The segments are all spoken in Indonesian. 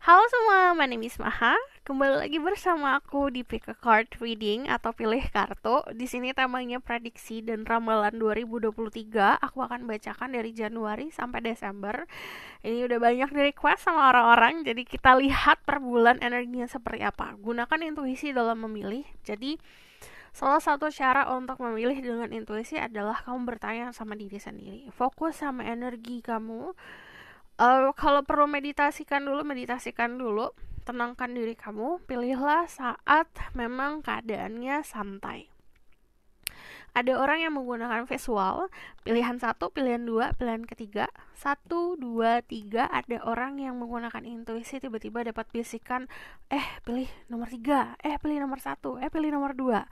Halo semua, my name is Maha. Kembali lagi bersama aku di Pick a Card Reading atau pilih kartu. Di sini temanya prediksi dan ramalan 2023. Aku akan bacakan dari Januari sampai Desember. Ini udah banyak di request sama orang-orang, jadi kita lihat per bulan energinya seperti apa. Gunakan intuisi dalam memilih. Jadi salah satu cara untuk memilih dengan intuisi adalah kamu bertanya sama diri sendiri. Fokus sama energi kamu. Kalau perlu meditasikan dulu, tenangkan diri kamu, pilihlah saat memang keadaannya santai. Ada orang yang menggunakan visual, pilihan satu, pilihan dua, pilihan ketiga, satu, dua, tiga. Ada orang yang menggunakan intuisi, tiba-tiba dapat bisikan, pilih nomor tiga, pilih nomor satu, pilih nomor dua.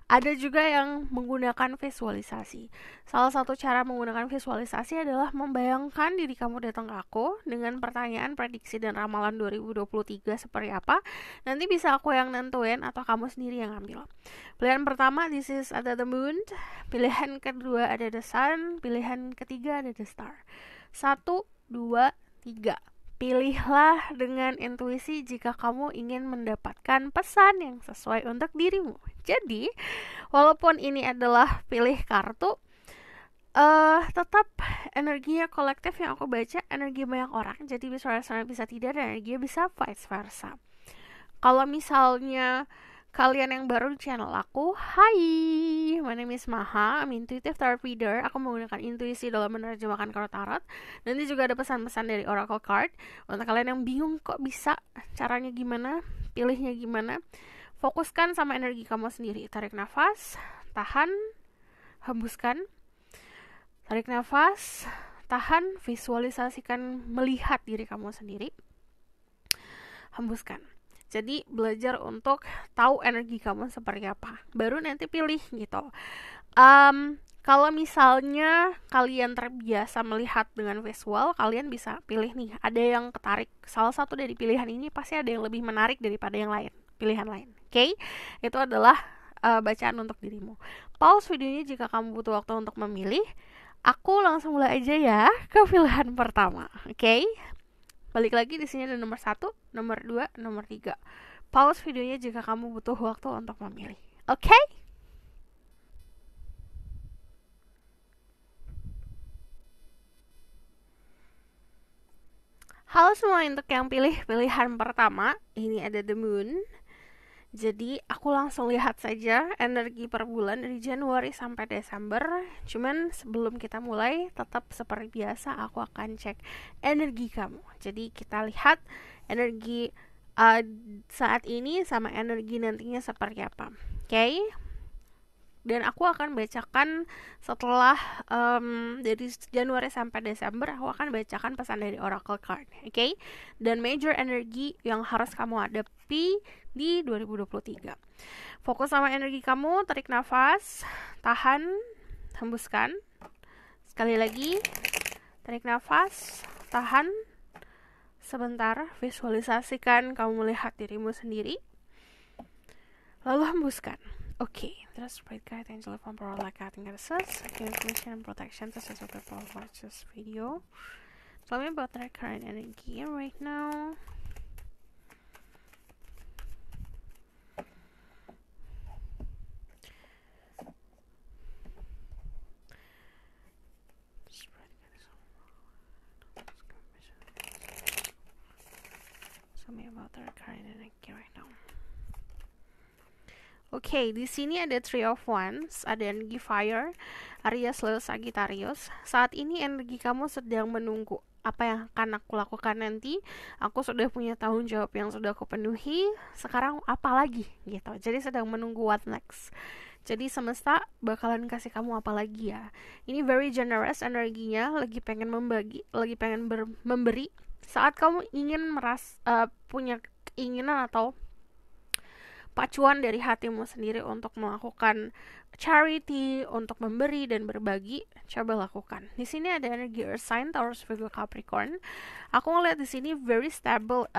Ada juga yang menggunakan visualisasi. Salah satu cara menggunakan visualisasi adalah membayangkan diri kamu datang ke aku dengan pertanyaan prediksi dan ramalan 2023 seperti apa. Nanti bisa aku yang nentuin atau kamu sendiri yang ambil. Pilihan pertama, this is ada the moon. Pilihan kedua ada the sun. Pilihan ketiga ada the star. 1, 2, 3. Pilihlah dengan intuisi jika kamu ingin mendapatkan pesan yang sesuai untuk dirimu. Jadi, walaupun ini adalah pilih kartu, tetap energinya kolektif yang aku baca, energi banyak orang. Jadi bisa tidak, dan energinya bisa vice versa. Kalau misalnya kalian yang baru di channel aku, hai, my name is Maha, I'm intuitive tarot reader. Aku menggunakan intuisi dalam menerjemahkan kartu tarot. Nanti juga ada pesan-pesan dari oracle card. Untuk kalian yang bingung kok bisa, caranya gimana, pilihnya gimana, fokuskan sama energi kamu sendiri. Tarik nafas, tahan, hembuskan. Tarik nafas, tahan, visualisasikan melihat diri kamu sendiri. Hembuskan. Jadi belajar untuk tahu energi kamu seperti apa. Baru nanti pilih gitu. Kalau misalnya kalian terbiasa melihat dengan visual, kalian bisa pilih nih. Ada yang ketarik. Salah satu dari pilihan ini pasti ada yang lebih menarik daripada yang lain. Pilihan lain. Oke? Itu adalah bacaan untuk dirimu. Pause videonya jika kamu butuh waktu untuk memilih. Aku langsung mulai aja ya ke pilihan pertama. Oke? Balik lagi, di sini ada nomor 1, nomor 2, nomor 3. Pause videonya jika kamu butuh waktu untuk memilih. Oke? Halo semua, untuk yang pilih pilihan pertama, ini ada the moon. Jadi aku langsung lihat saja energi per bulan dari Januari sampai Desember. Cuman sebelum kita mulai, tetap seperti biasa aku akan cek energi kamu. Jadi kita lihat energi saat ini sama energi nantinya seperti apa. Oke? Dan aku akan bacakan setelah dari Januari sampai Desember, aku akan bacakan pesan dari oracle card, oke? Dan major energi yang harus kamu hadapi di 2023. Fokus sama energi kamu, tarik nafas, tahan, hembuskan. Sekali lagi, tarik nafas, tahan. Sebentar, visualisasikan kamu melihat dirimu sendiri. Lalu hembuskan. Okay, let's spread guide angel from power like acting assess, give information and protection to assess the power watch this video. Tell me about their current energy right now. Tell me about their current energy right now. Oke, di sini ada Three of Wands, ada energi Fire, Aries, Leo, Sagittarius. Saat ini energi kamu sedang menunggu apa yang akan aku lakukan nanti. Aku sudah punya tanggung jawab yang sudah aku penuhi. Sekarang apa lagi gitu. Jadi sedang menunggu what next. Jadi semesta bakalan kasih kamu apa lagi ya. Ini very generous energinya, lagi pengen membagi, lagi pengen memberi. Saat kamu ingin punya keinginan atau pacuan dari hatimu sendiri untuk melakukan charity, untuk memberi dan berbagi, coba lakukan. Di sini ada energi Earth sign, Taurus, Virgo, Capricorn. Aku ngeliat di sini very stabil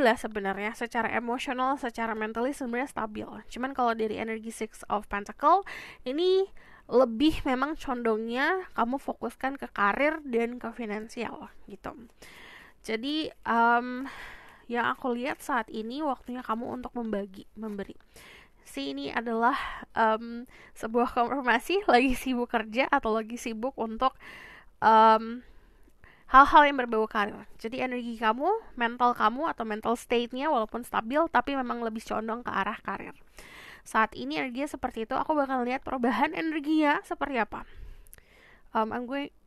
ya sebenarnya, secara emosional, secara mentally sebenarnya stabil. Cuman kalau dari energi Six of Pentacle, ini lebih memang condongnya kamu fokuskan ke karir dan ke finansial gitu. Jadi yang aku lihat saat ini waktunya kamu untuk memberi. Ini adalah sebuah konfirmasi lagi sibuk kerja atau lagi sibuk untuk hal-hal yang berbau karir. Jadi energi kamu, mental kamu atau mental state-nya walaupun stabil tapi memang lebih condong ke arah karir. Saat ini energinya seperti itu, aku bakal lihat perubahan energinya seperti apa.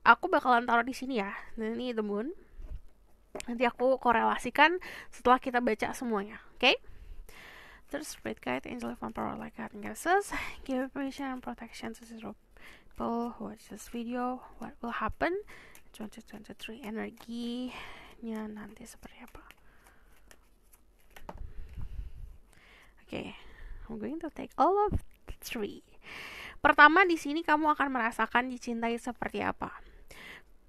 Aku bakalan taruh di sini ya. Nah, ini the moon. Nanti aku korelasikan setelah kita baca semuanya, oke? Okay? Terus spirit guide, angel of power like God and guesses, give permission and protection to zero people who watch this video. What will happen 2023 energinya nanti seperti apa? Okay, I'm going to take all of 3. Pertama, di sini kamu akan merasakan dicintai seperti apa.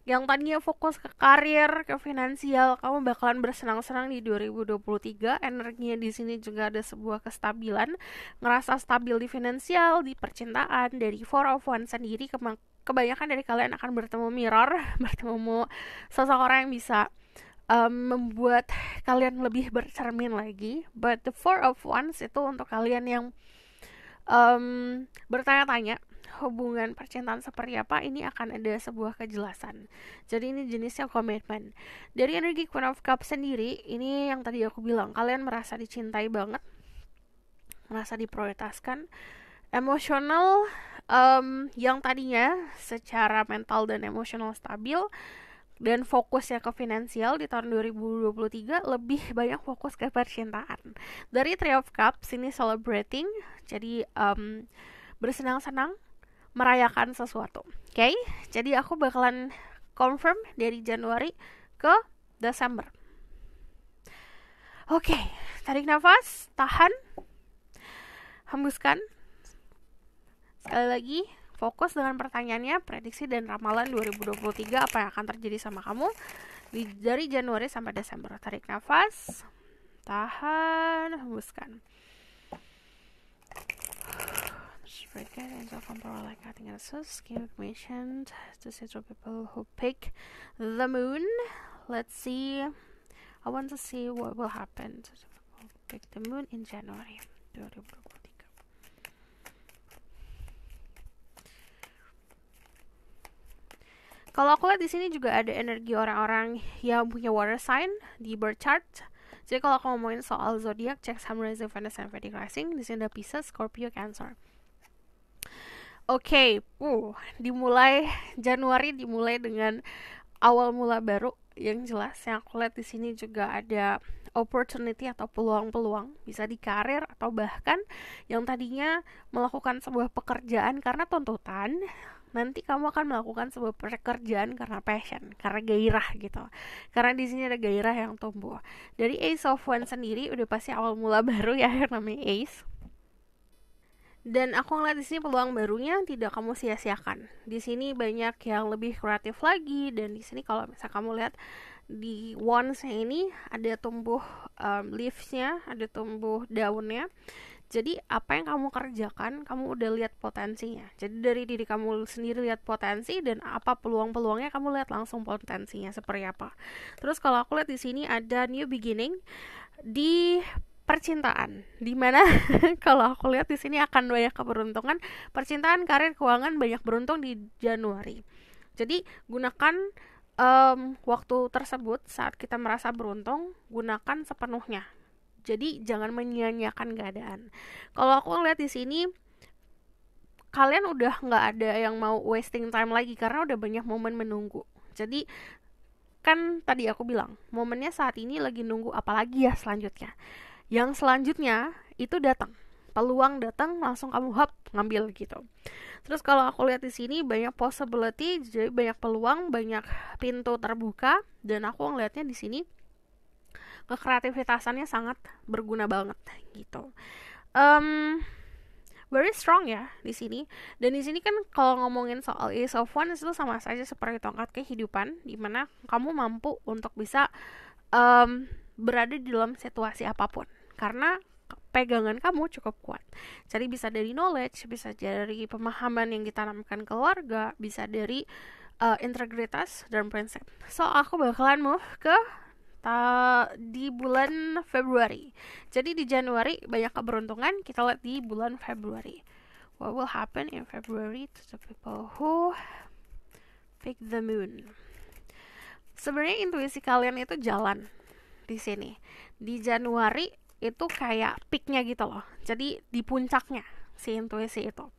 Yang tadinya fokus ke karir, ke finansial, kamu bakalan bersenang-senang di 2023. Energinya di sini juga ada sebuah kestabilan, ngerasa stabil di finansial, di percintaan. Dari 4 of Wands sendiri, kebanyakan dari kalian akan bertemu mirror, bertemu seseorang yang bisa membuat kalian lebih bercermin lagi. But the 4 of Wands itu untuk kalian yang bertanya-tanya hubungan percintaan seperti apa, ini akan ada sebuah kejelasan. Jadi ini jenisnya komitmen. Dari energi Queen of Cups sendiri, ini yang tadi aku bilang, kalian merasa dicintai banget, merasa diprioritaskan, emosional yang tadinya secara mental dan emosional stabil dan fokusnya ke finansial di tahun 2023 lebih banyak fokus ke percintaan. Dari Three of Cups ini celebrating, jadi bersenang-senang, merayakan sesuatu. Okay? Jadi aku bakalan confirm dari Januari ke Desember. Okay, tarik nafas, tahan, hembuskan. Sekali lagi, fokus dengan pertanyaannya, prediksi dan ramalan 2023 apa yang akan terjadi sama kamu dari Januari sampai Desember. Tarik nafas, tahan, hembuskan. Spirit guide, angel of power like God and guesses, give permission to several people who pick the moon. Let's see. I want to see what will happen to people who pick the moon in January 2023. Kalau aku lihat di sini juga ada energi orang-orang yang punya water sign di birth chart. Jadi kalau aku ngomongin soal zodiak, cek Sun, Rising, Venus, and Vedic Rising. Di sini ada Pisces, Scorpio, Cancer. Oke, dimulai Januari dimulai dengan awal mula baru yang jelas. Yang aku lihat di sini juga ada opportunity atau peluang-peluang, bisa di karir atau bahkan yang tadinya melakukan sebuah pekerjaan karena tuntutan, nanti kamu akan melakukan sebuah pekerjaan karena passion, karena gairah gitu. Karena di sini ada gairah yang tumbuh. Dari Ace of Wands sendiri udah pasti awal mula baru ya, yang namanya Ace. Dan aku ngeliat di sini peluang barunya tidak kamu sia-siakan. Di sini banyak yang lebih kreatif lagi, dan di sini kalau misalnya kamu lihat di wands-nya ini ada tumbuh leaves-nya, ada tumbuh daunnya. Jadi apa yang kamu kerjakan, kamu udah lihat potensinya. Jadi dari diri kamu sendiri lihat potensi, dan apa peluang-peluangnya kamu lihat langsung potensinya seperti apa. Terus kalau aku lihat di sini ada new beginning di percintaan, dimana kalau aku lihat di sini akan banyak keberuntungan, percintaan, karir, keuangan banyak beruntung di Januari. Jadi gunakan waktu tersebut saat kita merasa beruntung, gunakan sepenuhnya. Jadi jangan menyia-nyiakan keadaan. Kalau aku lihat di sini, kalian udah nggak ada yang mau wasting time lagi karena udah banyak momen menunggu. Jadi kan tadi aku bilang momennya saat ini lagi nunggu apalagi ya selanjutnya. Yang selanjutnya itu datang, peluang datang, langsung kamu ngambil gitu. Terus kalau aku lihat di sini banyak possibility, jadi banyak peluang, banyak pintu terbuka, dan aku ngelihatnya di sini kekreativitasannya sangat berguna banget gitu. Very strong ya di sini. Dan di sini kan kalau ngomongin soal Ace of Wands itu sama saja seperti tongkat kehidupan, di mana kamu mampu untuk bisa berada di dalam situasi apapun karena pegangan kamu cukup kuat. Jadi bisa dari knowledge, bisa dari pemahaman yang ditanamkan keluarga, bisa dari integritas dan prinsip. So aku bakalan move ke di bulan Februari. Jadi di Januari banyak keberuntungan, kita lihat di bulan Februari. What will happen in February to the people who pick the moon? Sebenarnya intuisi kalian itu jalan di sini. Di Januari itu kayak peaknya gitu loh. Jadi di puncaknya si intuisi itu.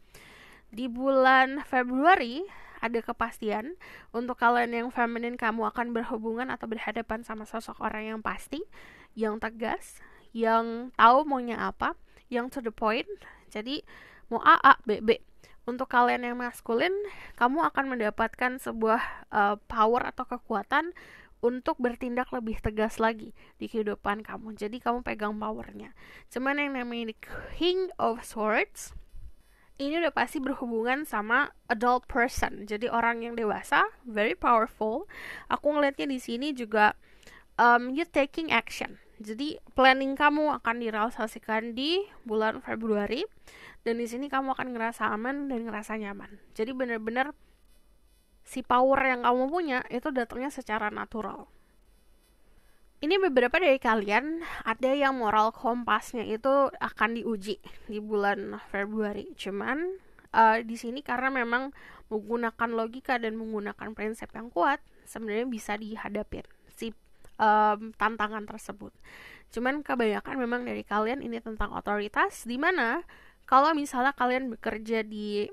Di bulan Februari ada kepastian untuk kalian yang feminin, kamu akan berhubungan atau berhadapan sama sosok orang yang pasti, yang tegas, yang tahu maunya apa, yang to the point. Jadi mau A, A, B, B. Untuk kalian yang maskulin, kamu akan mendapatkan sebuah power atau kekuatan untuk bertindak lebih tegas lagi di kehidupan kamu. Jadi kamu pegang powernya. Cuman yang namanya King of Swords, ini udah pasti berhubungan sama adult person. Jadi orang yang dewasa, very powerful. Aku ngelihatnya di sini juga you taking action. Jadi planning kamu akan direalisasikan di bulan Februari, dan di sini kamu akan ngerasa aman dan ngerasa nyaman. Jadi benar-benar si power yang kamu punya itu datangnya secara natural. Ini beberapa dari kalian, ada yang moral kompasnya itu akan diuji di bulan Februari. Cuman di sini karena memang menggunakan logika dan menggunakan prinsip yang kuat, sebenarnya bisa dihadapin si tantangan tersebut. Cuman kebanyakan memang dari kalian ini tentang otoritas, dimana kalau misalnya kalian bekerja di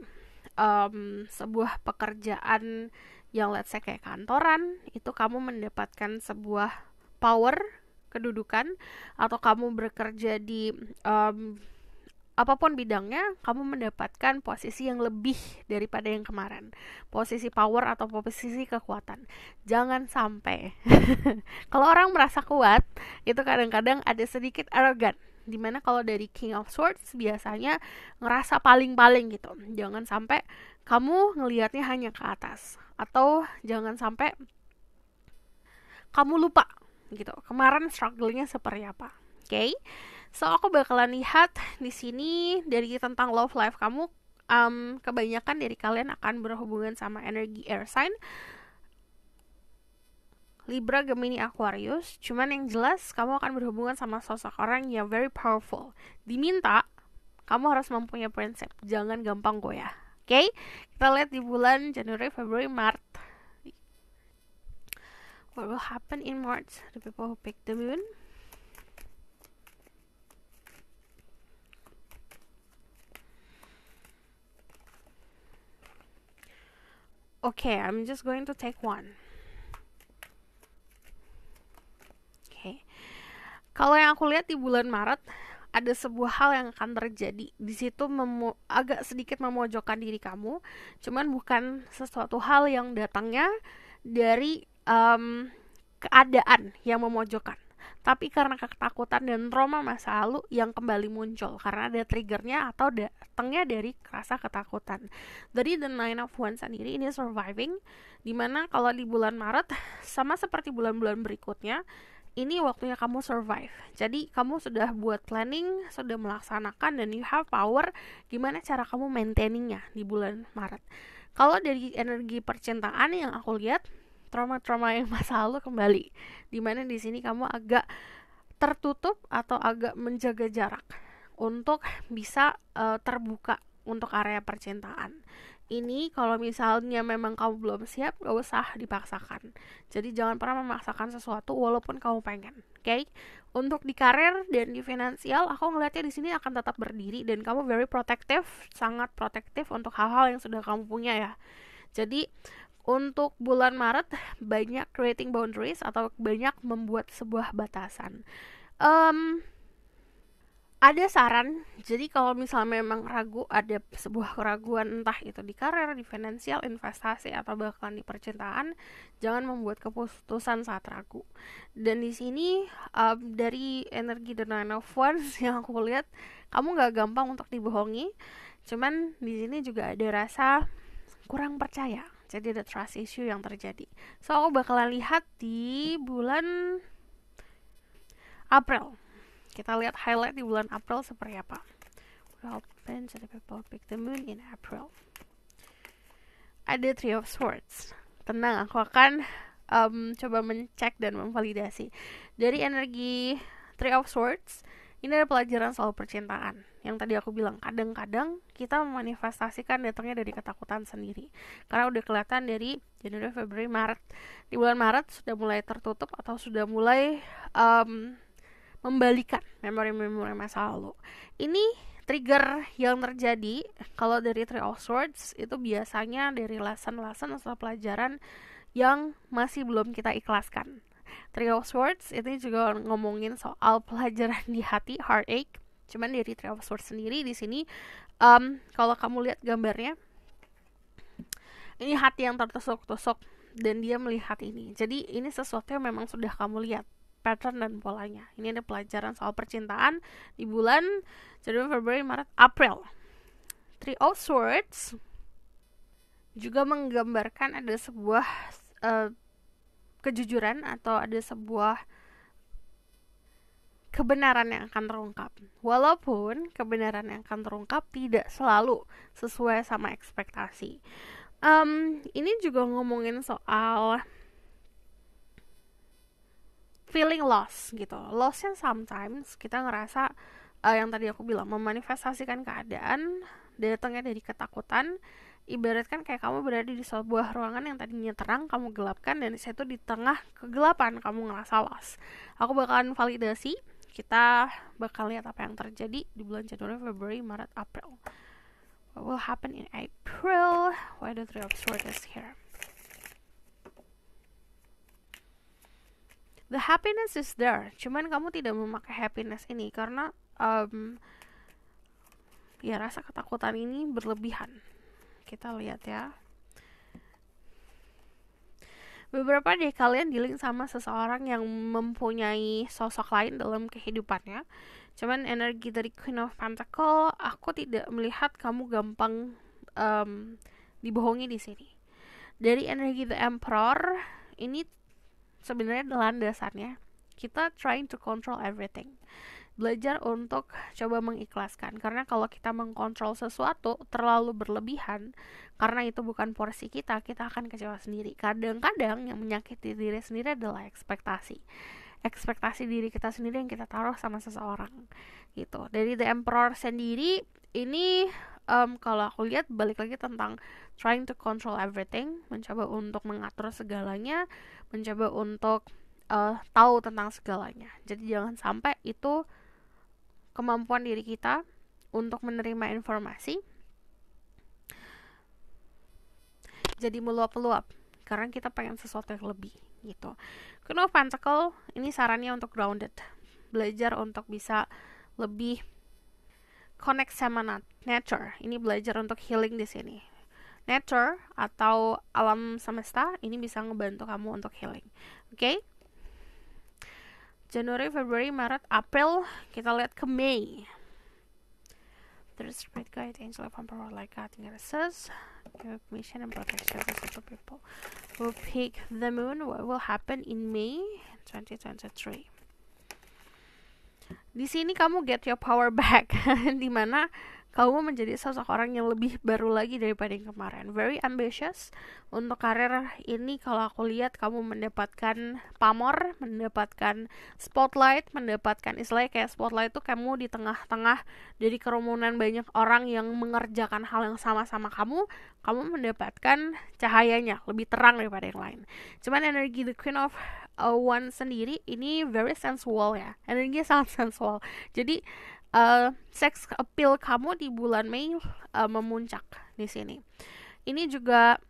sebuah pekerjaan yang let's say kayak kantoran, itu kamu mendapatkan sebuah power, kedudukan, atau kamu bekerja di apapun bidangnya, kamu mendapatkan posisi yang lebih daripada yang kemarin. Posisi power atau posisi kekuatan. Jangan sampai. Kalau orang merasa kuat, itu kadang-kadang ada sedikit arrogant. Dimana kalau dari King of Swords biasanya ngerasa paling-paling gitu. Jangan sampai kamu ngelihatnya hanya ke atas. Atau jangan sampai kamu lupa gitu kemarin struggle-nya seperti apa. Okay? So aku bakalan lihat di sini dari tentang love life kamu. Kebanyakan dari kalian akan berhubungan sama energi air sign, Libra, Gemini, Aquarius. Cuman yang jelas kamu akan berhubungan sama sosok orang yang very powerful. Diminta kamu harus mempunyai prinsip, jangan gampang goyah. Okay? Kita lihat di bulan Januari, Februari, Maret. What will happen in March? The people who pick the moon. Okay, I'm just going to take one. Okay. Kalau yang aku lihat di bulan Maret, ada sebuah hal yang akan terjadi. Di situ agak sedikit memojokkan diri kamu, cuman bukan sesuatu hal yang datangnya dari keadaan yang memojokkan, tapi karena ketakutan dan trauma masa lalu yang kembali muncul karena ada triggernya atau datangnya dari rasa ketakutan. Dari The Nine of Wands sendiri ini surviving, dimana kalau di bulan Maret sama seperti bulan-bulan berikutnya, ini waktunya kamu survive. Jadi kamu sudah buat planning, sudah melaksanakan, dan you have power gimana cara kamu maintaining-nya di bulan Maret. Kalau dari energi percintaan yang aku lihat, trauma-trauma yang masa lalu kembali, dimana di sini kamu agak tertutup atau agak menjaga jarak untuk bisa terbuka untuk area percintaan. Ini kalau misalnya memang kamu belum siap, gak usah dipaksakan. Jadi jangan pernah memaksakan sesuatu walaupun kamu pengen. Okay? Untuk di karir dan di finansial, aku ngeliatnya di sini akan tetap berdiri dan kamu very protective, sangat protektif untuk hal-hal yang sudah kamu punya ya. Jadi untuk bulan Maret banyak creating boundaries atau banyak membuat sebuah batasan. Ada saran, jadi kalau misalnya memang ragu, ada sebuah keraguan entah itu di karir, di finansial, investasi, atau bahkan di percintaan, jangan membuat keputusan saat ragu. Dan di sini dari energi The Nine of Wands yang aku lihat, kamu gak gampang untuk dibohongi. Cuman di sini juga ada rasa kurang percaya. Jadi ada trust issue yang terjadi. So aku bakalan lihat di bulan April. Kita lihat highlight di bulan April seperti apa. What happens to the people pick the moon in April? Ada Three of Swords. Tenang, aku akan coba mencek dan memvalidasi. Dari energi Three of Swords, ini ada pelajaran soal percintaan. Yang tadi aku bilang, kadang-kadang kita memanifestasikan datangnya dari ketakutan sendiri. Karena udah kelihatan dari Januari, Februari, Maret. Di bulan Maret sudah mulai tertutup atau sudah mulai membalikan memori-memori masa lalu. Ini trigger yang terjadi kalau dari Three of Swords itu biasanya dari lesson-lesson atau pelajaran yang masih belum kita ikhlaskan. Three of Swords itu juga ngomongin soal pelajaran di hati, heartache. Cuman dari Three of Swords sendiri di sini, kalau kamu lihat gambarnya, ini hati yang tertusuk-tusuk dan dia melihat ini. Jadi ini sesuatu yang memang sudah kamu lihat pattern dan polanya. Ini ada pelajaran soal percintaan di bulan Januari, Februari, Maret, April. Three of Swords juga menggambarkan ada sebuah kejujuran atau ada sebuah kebenaran yang akan terungkap. Walaupun kebenaran yang akan terungkap tidak selalu sesuai sama ekspektasi. Ini juga ngomongin soal feeling loss gitu. Lossnya sometimes kita ngerasa yang tadi aku bilang, memanifestasikan keadaan datangnya dari ketakutan. Ibaratkan kayak kamu berada di sebuah ruangan yang tadinya terang, kamu gelapkan, dan di situ di tengah kegelapan kamu ngerasa lost. Aku bakalan validasi, kita bakal lihat apa yang terjadi di bulan Januari, Februari, Maret, April. What will happen in April? Why the Three of Swords is here? The happiness is there, cuman kamu tidak memakai happiness ini karena ya rasa ketakutan ini berlebihan. Kita lihat ya. Beberapa dari kalian dealing sama seseorang yang mempunyai sosok lain dalam kehidupannya. Cuman energi dari Queen of Pentacle, aku tidak melihat kamu gampang dibohongi di sini. Dari energi The Emperor, ini sebenarnya landasannya kita trying to control everything. Belajar untuk coba mengikhlaskan, karena kalau kita mengkontrol sesuatu terlalu berlebihan, karena itu bukan porsi kita akan kecewa sendiri. Kadang-kadang yang menyakiti diri sendiri adalah ekspektasi diri kita sendiri yang kita taruh sama seseorang gitu. Dari The Emperor sendiri ini kalau aku lihat balik lagi tentang trying to control everything, mencoba untuk mengatur segalanya, mencoba untuk tahu tentang segalanya. Jadi jangan sampai itu kemampuan diri kita untuk menerima informasi jadi meluap-luap karena kita pengen sesuatu yang lebih gitu. Queen of Pentacle ini sarannya untuk grounded, belajar untuk bisa lebih connect sama nature. Ini belajar untuk healing di sini. Nature atau alam semesta ini bisa ngebantu kamu untuk healing. Oke? Januari, Februari, Maret, April, kita lihat ke Mei. There's Spirit Guide, Angel of Emperor, like God, Goddesses, give mission and protection to people. We'll pick the moon. What will happen in May 2023? Di sini kamu get your power back, di mana kamu menjadi sosok orang yang lebih baru lagi daripada yang kemarin. Very ambitious untuk karir ini. Kalau aku lihat kamu mendapatkan pamor, mendapatkan spotlight, mendapatkan istilahnya kayak spotlight itu kamu di tengah-tengah dari kerumunan banyak orang yang mengerjakan hal yang sama-sama kamu mendapatkan cahayanya lebih terang daripada yang lain. Cuman energi The Queen of Wands sendiri ini very sensual ya, energinya sangat sensual. Jadi sex appeal kamu di bulan Mei memuncak di sini. Ini juga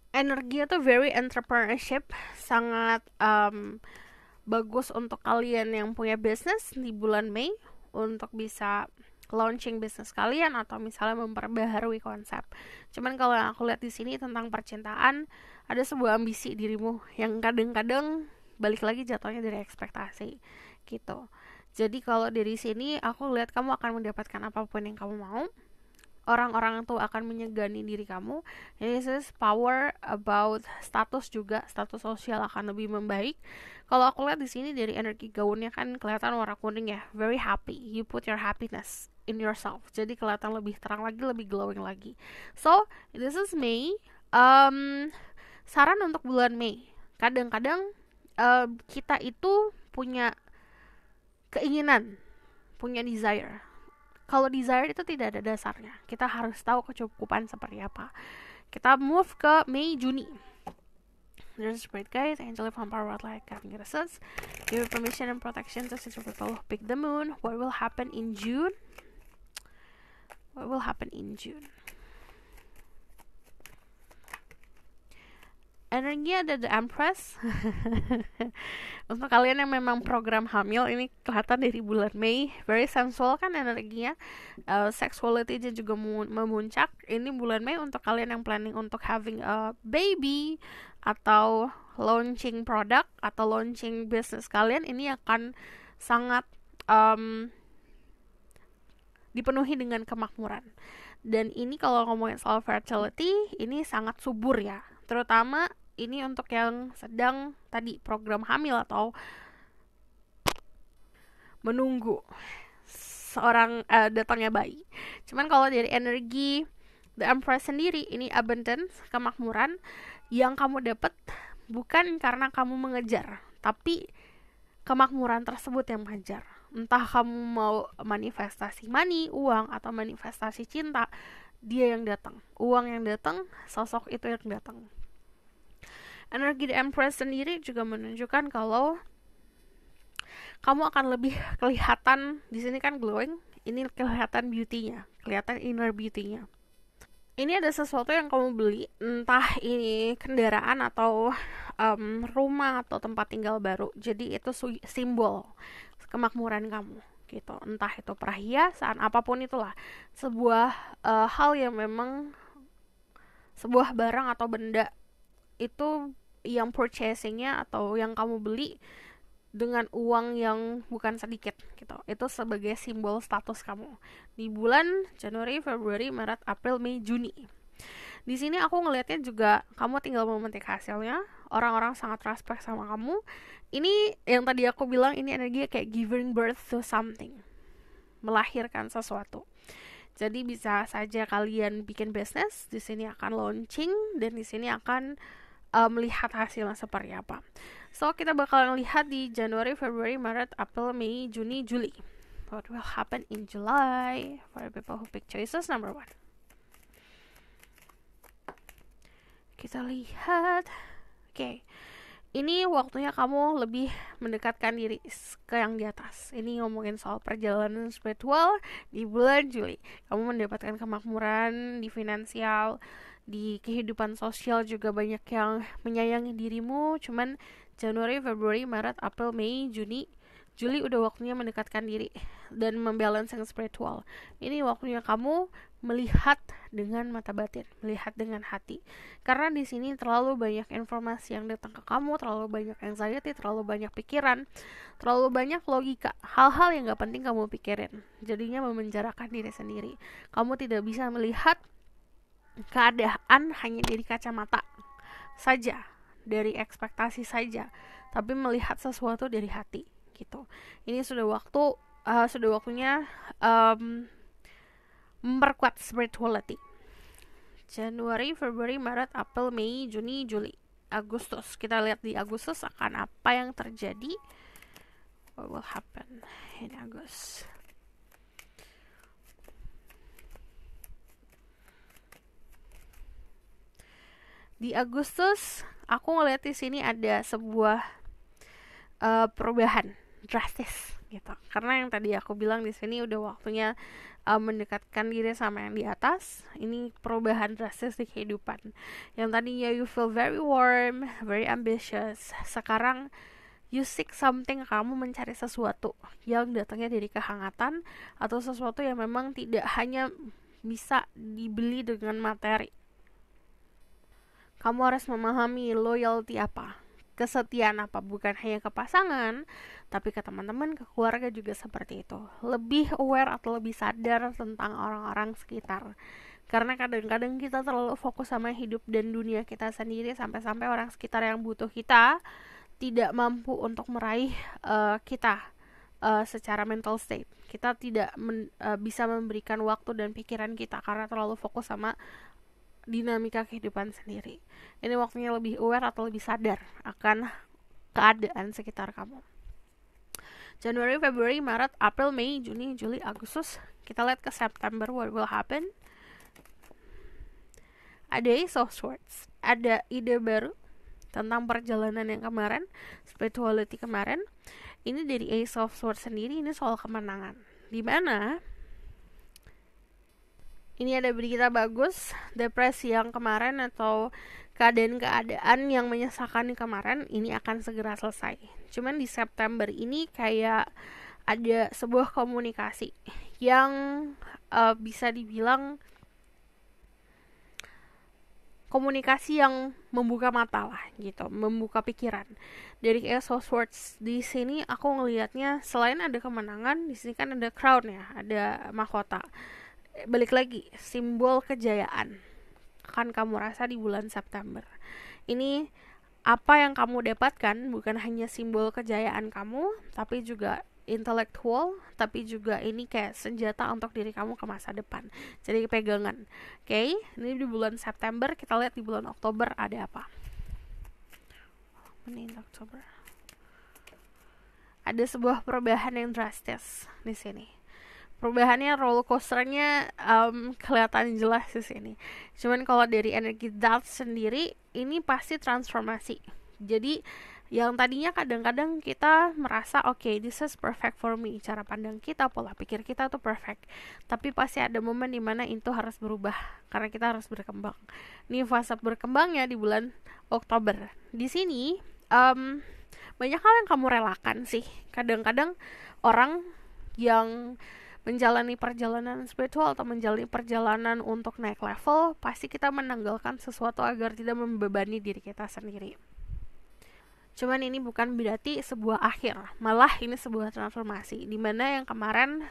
energinya tuh very entrepreneurship, sangat bagus untuk kalian yang punya bisnis di bulan Mei untuk bisa launching bisnis kalian atau misalnya memperbaharui konsep. Cuman kalau yang aku lihat di sini tentang percintaan, ada sebuah ambisi dirimu yang kadang-kadang balik lagi jatuhnya dari ekspektasi gitu. Jadi kalau dari sini aku lihat kamu akan mendapatkan apapun yang kamu mau. Orang-orang tuh akan menyegani diri kamu. This is power about status juga, status sosial akan lebih membaik. Kalau aku lihat di sini dari energi gaunnya kan kelihatan warna kuning ya, very happy. You put your happiness in yourself. Jadi kelihatan lebih terang lagi, lebih glowing lagi. So this is May. Saran untuk bulan Mei, kadang-kadang kita itu punya keinginan, punya desire. Kalau desire itu tidak ada dasarnya, kita harus tahu kecukupan seperti apa. Kita move ke Mei Juni. There's a great guys, angelic vampire wildlife having a sense. Give permission and protection to such people who pick the moon. What will happen in June? What will happen in June? Energinya ada The Empress. Untuk kalian yang memang program hamil, ini kelihatan dari bulan Mei. Very sensual kan energinya, sexuality-nya juga memuncak. Ini bulan Mei untuk kalian yang planning untuk having a baby atau launching produk atau launching business kalian, ini akan sangat dipenuhi dengan kemakmuran. Dan ini kalau ngomongin soal fertility, ini sangat subur ya, terutama ini untuk yang sedang tadi program hamil atau menunggu seorang datangnya bayi. Cuman kalau dari energi The Empress sendiri, ini abundance, kemakmuran yang kamu dapat bukan karena kamu mengejar, tapi kemakmuran tersebut yang mengejar. Entah kamu mau manifestasi money, uang, atau manifestasi cinta, dia yang datang, uang yang datang, sosok itu yang datang. Energi The Empress sendiri juga menunjukkan kalau kamu akan lebih kelihatan, di sini kan glowing, ini kelihatan beauty-nya, kelihatan inner beauty-nya. Ini ada sesuatu yang kamu beli, entah ini kendaraan atau rumah atau tempat tinggal baru. Jadi itu simbol kemakmuran kamu gitu. Entah itu perhiasan, apapun itulah. Sebuah hal yang memang, sebuah barang atau benda itu yang purchasing-nya atau yang kamu beli dengan uang yang bukan sedikit gitu. Itu sebagai simbol status kamu di bulan Januari, Februari, Maret, April, Mei, Juni. Di sini aku ngelihatnya juga kamu tinggal memetik hasilnya. Orang-orang sangat respect sama kamu. Ini yang tadi aku bilang, ini energi kayak giving birth to something, melahirkan sesuatu. Jadi bisa saja kalian bikin bisnis, di sini akan launching, dan di sini akan melihat hasilnya seperti apa. So kita bakalan lihat di Januari, Februari, Maret, April, Mei, Juni, Juli. What will happen in July for the people who pick choices number 1? Kita lihat. Oke. Ini waktunya kamu lebih mendekatkan diri ke yang di atas. Ini ngomongin soal perjalanan spiritual di bulan Juli. Kamu mendapatkan kemakmuran di finansial, di kehidupan sosial juga banyak yang menyayangi dirimu. Cuman Januari, Februari, Maret, April, Mei, Juni, Juli udah waktunya mendekatkan diri dan membalance yang spiritual. Ini waktunya kamu melihat dengan mata batin, melihat dengan hati. Karena di sini terlalu banyak informasi yang datang ke kamu, terlalu banyak anxiety, terlalu banyak pikiran, terlalu banyak logika, hal-hal yang gak penting kamu pikirin. Jadinya memenjarakan diri sendiri. Kamu tidak bisa melihat keadaan hanya dari kacamata saja, dari ekspektasi saja, tapi melihat sesuatu dari hati gitu. Ini sudah waktunya memperkuat spirituality. Januari, Februari, Maret, April, Mei, Juni, Juli, Agustus. Kita lihat di Agustus akan apa yang terjadi. What will happen in August? Di Agustus, aku ngeliat di sini ada sebuah perubahan drastis gitu. Karena yang tadi aku bilang di sini udah waktunya mendekatkan diri sama yang di atas. Ini perubahan drastis di kehidupan. Yang tadinya you feel very warm, very ambitious, sekarang you seek something, kamu mencari sesuatu yang datangnya dari kehangatan atau sesuatu yang memang tidak hanya bisa dibeli dengan materi. Kamu harus memahami loyalty apa, kesetiaan apa, bukan hanya ke pasangan, tapi ke teman-teman, ke keluarga juga seperti itu. Lebih aware atau lebih sadar tentang orang-orang sekitar. Karena kadang-kadang kita terlalu fokus sama hidup dan dunia kita sendiri, sampai-sampai orang sekitar yang butuh kita tidak mampu untuk meraih kita secara mental state. Kita tidak bisa memberikan waktu dan pikiran kita karena terlalu fokus sama dinamika kehidupan sendiri. Ini waktunya lebih aware atau lebih sadar akan keadaan sekitar kamu. Januari, Februari, Maret, April, Mei, Juni, Juli, Agustus. Kita lihat ke September, what will happen. Ada Ace of Swords, ada ide baru tentang perjalanan yang kemarin, spirituality kemarin. Ini dari Ace of Swords sendiri, ini soal kemenangan. Dimana ini ada berita bagus, depresi yang kemarin atau keadaan-keadaan yang menyesakan kemarin ini akan segera selesai. Cuman di September ini kayak ada sebuah komunikasi yang bisa dibilang komunikasi yang membuka mata lah gitu, membuka pikiran. Dari Ace of Swords di sini aku ngelihatnya selain ada kemenangan, di sini kan ada crown ya, ada mahkota. Balik lagi, simbol kejayaan akan kamu rasa di bulan September. Ini apa yang kamu dapatkan bukan hanya simbol kejayaan kamu, tapi juga intelektual, tapi juga ini kayak senjata untuk diri kamu ke masa depan. Jadi pegangan. Oke, ini di bulan September. Kita lihat di bulan Oktober ada apa. Ini Oktober. Ada sebuah perubahan yang drastis di sini. Perubahannya roller coasternya kelihatan jelas di sini. Cuman kalau dari energi that sendiri, ini pasti transformasi. Jadi yang tadinya kadang-kadang kita merasa okay, this is perfect for me, cara pandang kita, pola pikir kita tuh perfect, tapi pasti ada momen dimana itu harus berubah karena kita harus berkembang. Ini fase berkembangnya di bulan Oktober. Di sini banyak hal yang kamu relakan sih. Kadang-kadang orang yang menjalani perjalanan spiritual atau menjalani perjalanan untuk naik level, pasti kita menanggalkan sesuatu agar tidak membebani diri kita sendiri. Cuman ini bukan berarti sebuah akhir, malah ini sebuah transformasi. Dimana yang kemarin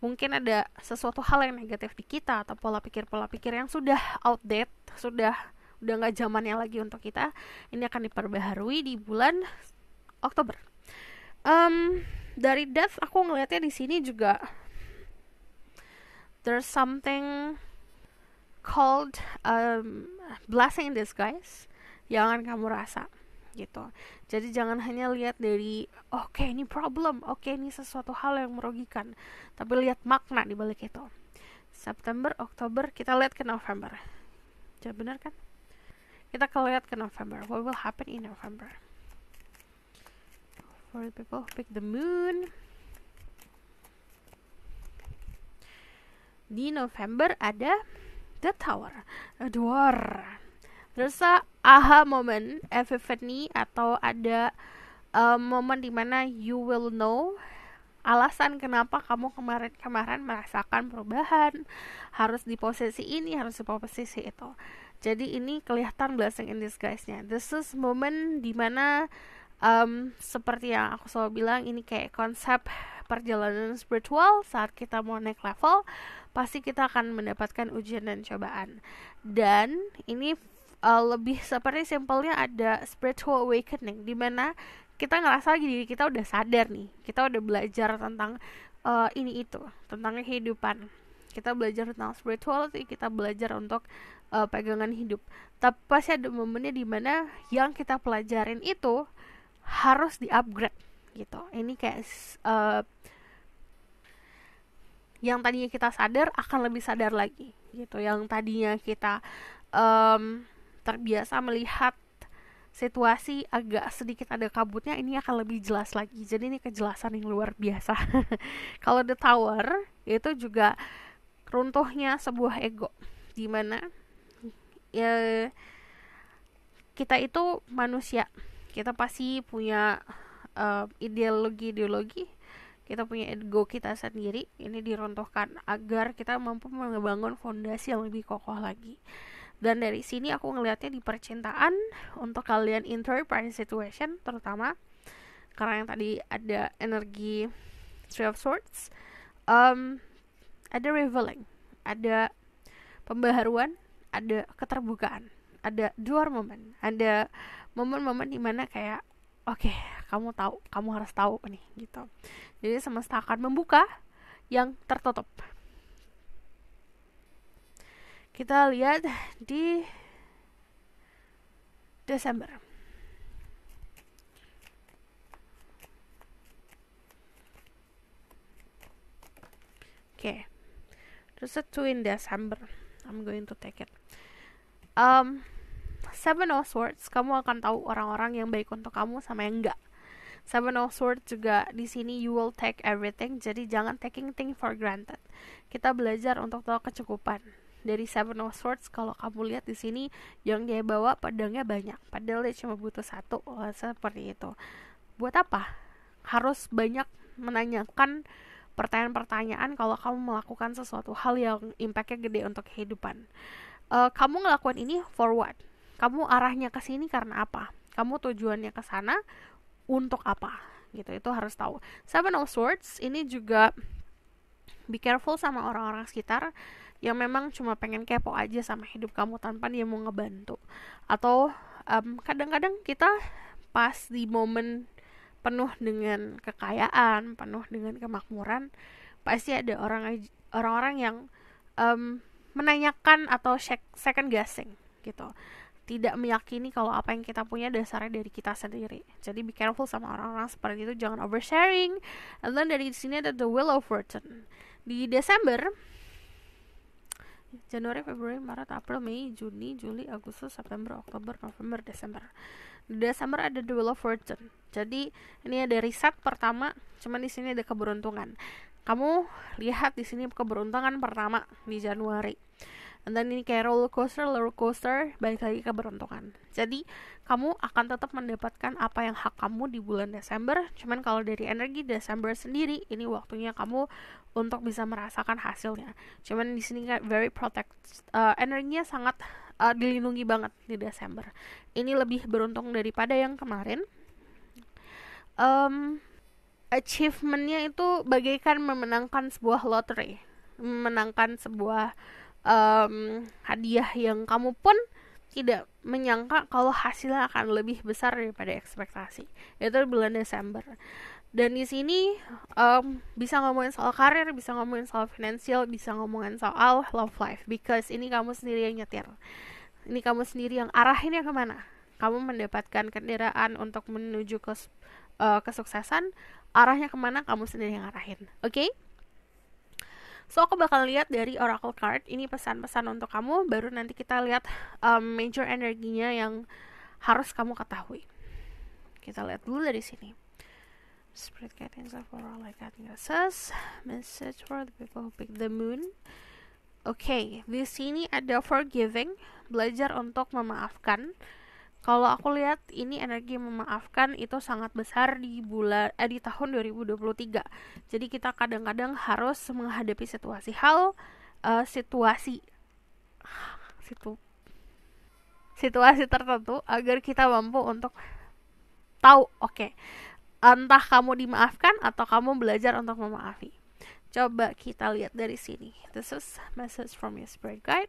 mungkin ada sesuatu hal yang negatif di kita atau pola pikir yang sudah outdated, udah nggak zamannya lagi untuk kita, ini akan diperbaharui di bulan Oktober. Dari death aku ngelihatnya di sini juga there's something called blessing in disguise yang akan kamu rasa gitu. Jadi jangan hanya lihat dari oke, ini problem, oke, ini sesuatu hal yang merugikan, tapi lihat makna di balik itu. September, Oktober, kita lihat ke November. Jadi benar kan? Kita lihat ke November. What will happen in November? For the people who pick the moon. Di November ada The Tower, a door. Terus aha moment, epiphany, atau ada momen dimana you will know alasan kenapa kamu kemarin merasakan perubahan, harus di posisi ini, harus di posisi itu. Jadi ini kelihatan blessing in disguise-nya. This is moment dimana seperti yang aku selalu bilang, ini kayak konsep perjalanan spiritual. Saat kita mau naik level, pasti kita akan mendapatkan ujian dan cobaan. Dan ini lebih seperti simpelnya ada spiritual awakening, dimana kita ngerasa diri kita udah sadar nih, kita udah belajar tentang ini itu, tentang kehidupan. Kita belajar tentang spirituality, kita belajar untuk pegangan hidup. Tapi pasti ada momennya dimana yang kita pelajarin itu harus di-upgrade gitu. Ini kayak yang tadinya kita sadar akan lebih sadar lagi gitu. Yang tadinya kita terbiasa melihat situasi agak sedikit ada kabutnya, ini akan lebih jelas lagi. Jadi ini kejelasan yang luar biasa. Kalau The Tower itu juga runtuhnya sebuah ego, dimana ya kita itu manusia, kita pasti punya ideologi, kita punya ego kita sendiri. Ini diruntuhkan agar kita mampu membangun fondasi yang lebih kokoh lagi. Dan dari sini aku ngelihatnya di percintaan, untuk kalian interpersonal situation terutama, karena yang tadi ada energi Three of Swords, ada revealing, ada pembaharuan, ada keterbukaan, ada door moment, ada momen-momen dimana kayak oke, kamu harus tahu nih gitu. Jadi semesta akan membuka yang tertutup. Kita lihat di Desember. Okay, there's a 2 in December. I'm going to take it. Seven of Swords, kamu akan tahu orang-orang yang baik untuk kamu sama yang enggak. Seven of Swords juga di sini you will take everything, jadi jangan taking thing for granted. Kita belajar untuk tahu kecukupan. Dari Seven of Swords, kalau kamu lihat di sini yang dia bawa pedangnya banyak, padahal dia cuma butuh satu, seperti itu. Buat apa? Harus banyak menanyakan pertanyaan-pertanyaan kalau kamu melakukan sesuatu hal yang impactnya gede untuk kehidupan. Kamu ngelakuin ini for what? Kamu arahnya ke sini karena apa? Kamu tujuannya ke sana untuk apa? Gitu, itu harus tahu. Seven of Swords ini juga be careful sama orang-orang sekitar yang memang cuma pengen kepo aja sama hidup kamu tanpa dia mau ngebantu. Atau kadang-kadang kita pas di momen penuh dengan kekayaan, penuh dengan kemakmuran, pasti ada orang-orang yang menanyakan atau second guessing gitu, tidak meyakini kalau apa yang kita punya dasarnya dari kita sendiri. Jadi be careful sama orang-orang seperti itu, jangan oversharing. And then dari sini ada the Wheel of Fortune. Di Desember, Januari, Februari, Maret, April, Mei, Juni, Juli, Agustus, September, Oktober, November, Desember. Di Desember ada the Wheel of Fortune. Jadi ini ada reset pertama, cuman di sini ada keberuntungan. Kamu lihat di sini keberuntungan pertama di Januari. And then ini kayak roller coaster, balik lagi keberuntungan. Jadi kamu akan tetap mendapatkan apa yang hak kamu di bulan Desember. Cuman kalau dari energi Desember sendiri, ini waktunya kamu untuk bisa merasakan hasilnya. Cuman di sini kayak very energinya sangat dilindungi banget di Desember. Ini lebih beruntung daripada yang kemarin. Achievementnya itu bagaikan memenangkan sebuah lottery, memenangkan sebuah hadiah yang kamu pun tidak menyangka kalau hasilnya akan lebih besar daripada ekspektasi. Itu bulan Desember. Dan di sini bisa ngomongin soal karir, bisa ngomongin soal finansial, bisa ngomongin soal love life, because ini kamu sendiri yang nyetir. Ini kamu sendiri yang arahinnya kemana. Kamu mendapatkan kendaraan untuk menuju ke kesuksesan, arahnya kemana kamu sendiri yang arahin. Oke? So aku bakal lihat dari Oracle card, ini pesan-pesan untuk kamu, baru nanti kita lihat major energinya yang harus kamu ketahui. Kita lihat dulu dari sini. Spirit guidance of Oracle guidance, message for the people who pick the moon. Oke, di sini ada forgiving, belajar untuk memaafkan. Kalau aku lihat ini energi memaafkan itu sangat besar di tahun 2023. Jadi kita kadang-kadang harus menghadapi situasi tertentu agar kita mampu untuk tahu, oke, entah kamu dimaafkan atau kamu belajar untuk memaafi. Coba kita lihat dari sini. This is message from your spirit guide.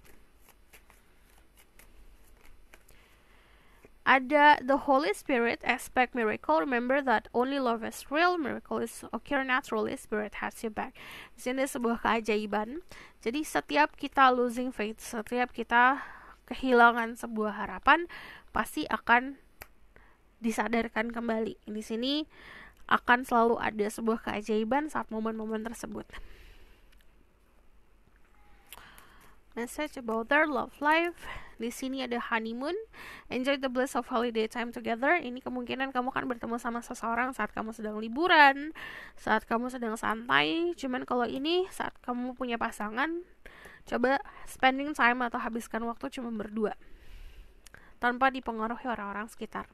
Ada the Holy Spirit, expect miracle. Remember that only love is real. Miracle is occur naturally. Spirit has your back. Di sini sebuah keajaiban. Jadi setiap kita losing faith, setiap kita kehilangan sebuah harapan, pasti akan disadarkan kembali. Di sini akan selalu ada sebuah keajaiban saat momen-momen tersebut. Message about their love life. Di sini ada honeymoon. Enjoy the bliss of holiday time together. Ini kemungkinan kamu akan bertemu sama seseorang saat kamu sedang liburan, saat kamu sedang santai. Cuman kalau ini saat kamu punya pasangan, coba spending time atau habiskan waktu cuma berdua, tanpa dipengaruhi orang-orang sekitar.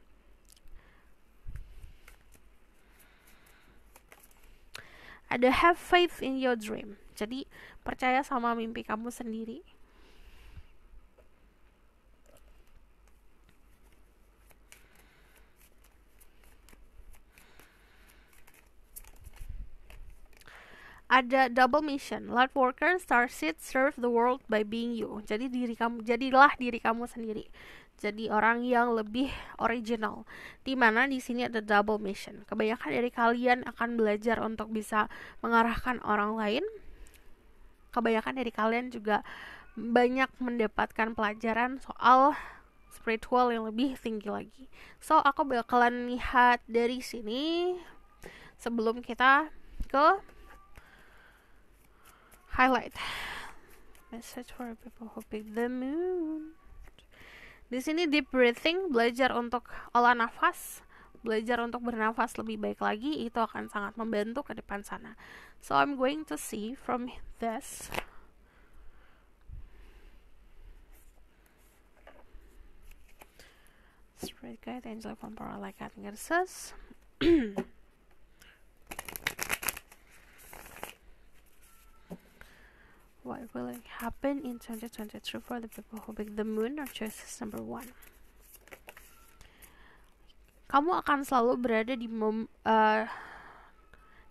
Ada have faith in your dream. Jadi percaya sama mimpi kamu sendiri. Ada double mission. Light worker, starseed, serve the world by being you. Jadi jadilah diri kamu sendiri. Jadi orang yang lebih original. Dimana di sini ada double mission. Kebanyakan dari kalian akan belajar untuk bisa mengarahkan orang lain. Kebanyakan dari kalian juga banyak mendapatkan pelajaran soal spiritual yang lebih tinggi lagi. So, aku bakalan lihat dari sini sebelum kita ke highlight. Message for people who pick the moon. Di sini deep breathing, belajar untuk olah nafas, belajar untuk bernafas lebih baik lagi, itu akan sangat membantu ke depan sana. So I'm going to see from this. Spirit guide, angel from power like nurses. What will happen in 2023 for the people who pick the moon or choices number 1? Kamu akan selalu berada di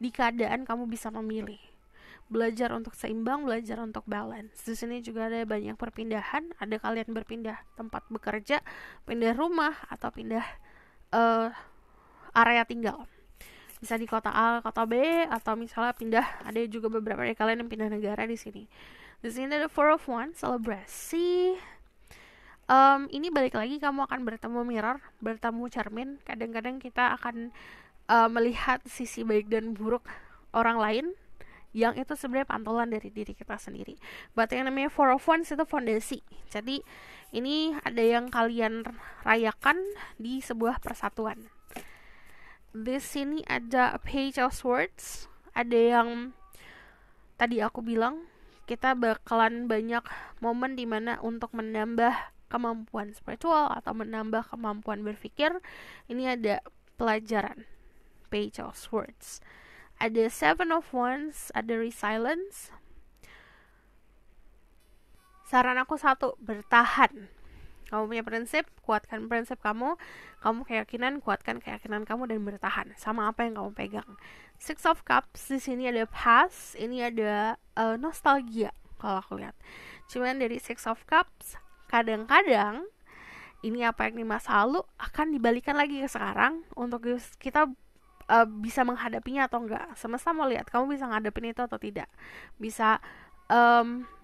keadaan kamu bisa memilih. Belajar untuk seimbang, belajar untuk balance. Di sini juga ada banyak perpindahan. Ada kalian berpindah tempat bekerja, pindah rumah, atau pindah area tinggal. Bisa di kota A, kota B, atau misalnya pindah. Ada juga beberapa dari kalian yang pindah negara di sini. Di sini ada Four of Wands, selebrasi. Ini balik lagi, kamu akan bertemu mirror, bertemu cermin. Kadang-kadang kita akan melihat sisi baik dan buruk orang lain, yang itu sebenarnya pantulan dari diri kita sendiri. But yang namanya Four of Wands itu fondasi. Jadi ini ada yang kalian rayakan di sebuah persatuan. Di sini ada Page of Swords. Ada yang tadi aku bilang, kita bakalan banyak momen dimana untuk menambah kemampuan spiritual atau menambah kemampuan berpikir. Ini ada pelajaran Page of Swords. Ada Seven of Wands, ada Resilience. Saran aku satu, bertahan. Kamu punya prinsip, kuatkan prinsip kamu. Kamu keyakinan, kuatkan keyakinan kamu dan bertahan sama apa yang kamu pegang. Six of Cups, di sini ada past, ini ada nostalgia kalau aku lihat. Cuman dari Six of Cups, kadang-kadang ini apa yang di masa lalu akan dibalikan lagi ke sekarang untuk kita bisa menghadapinya atau enggak. Semesta mau lihat kamu bisa ngadepin itu atau tidak, bisa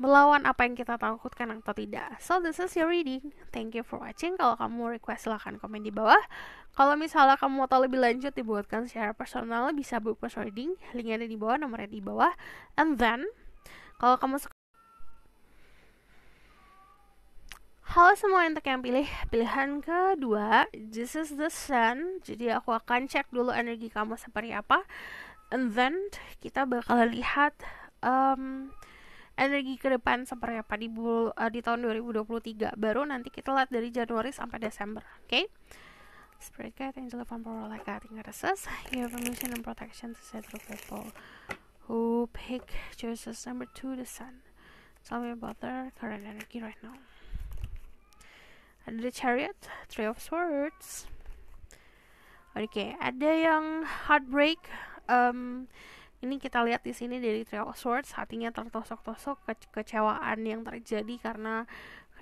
melawan apa yang kita takutkan atau tidak. So this is your reading. Thank you for watching. Kalau kamu request silahkan komen di bawah. Kalau misalnya kamu mau tahu lebih lanjut dibuatkan secara personal, bisa book personal reading, linknya ada di bawah, nomornya di bawah. And then kalau kamu suka, halo semua, untuk yang pilih pilihan kedua, this is the sun. Jadi aku akan cek dulu energi kamu seperti apa, and then kita bakal lihat energi ke depan seperti apa di tahun 2023. Baru nanti kita lihat dari Januari sampai Desember. Okay? Spirit guide, angel from power like guiding goddesses, give permission and protection to set through people who pick choices number 2, the sun. Tell me about their current energy right now. Ada the Chariot, Three of Swords. Oke, ada yang heartbreak. Ini kita lihat di sini dari Three of Swords, hatinya tertusuk-tusuk, kekecewaan yang terjadi karena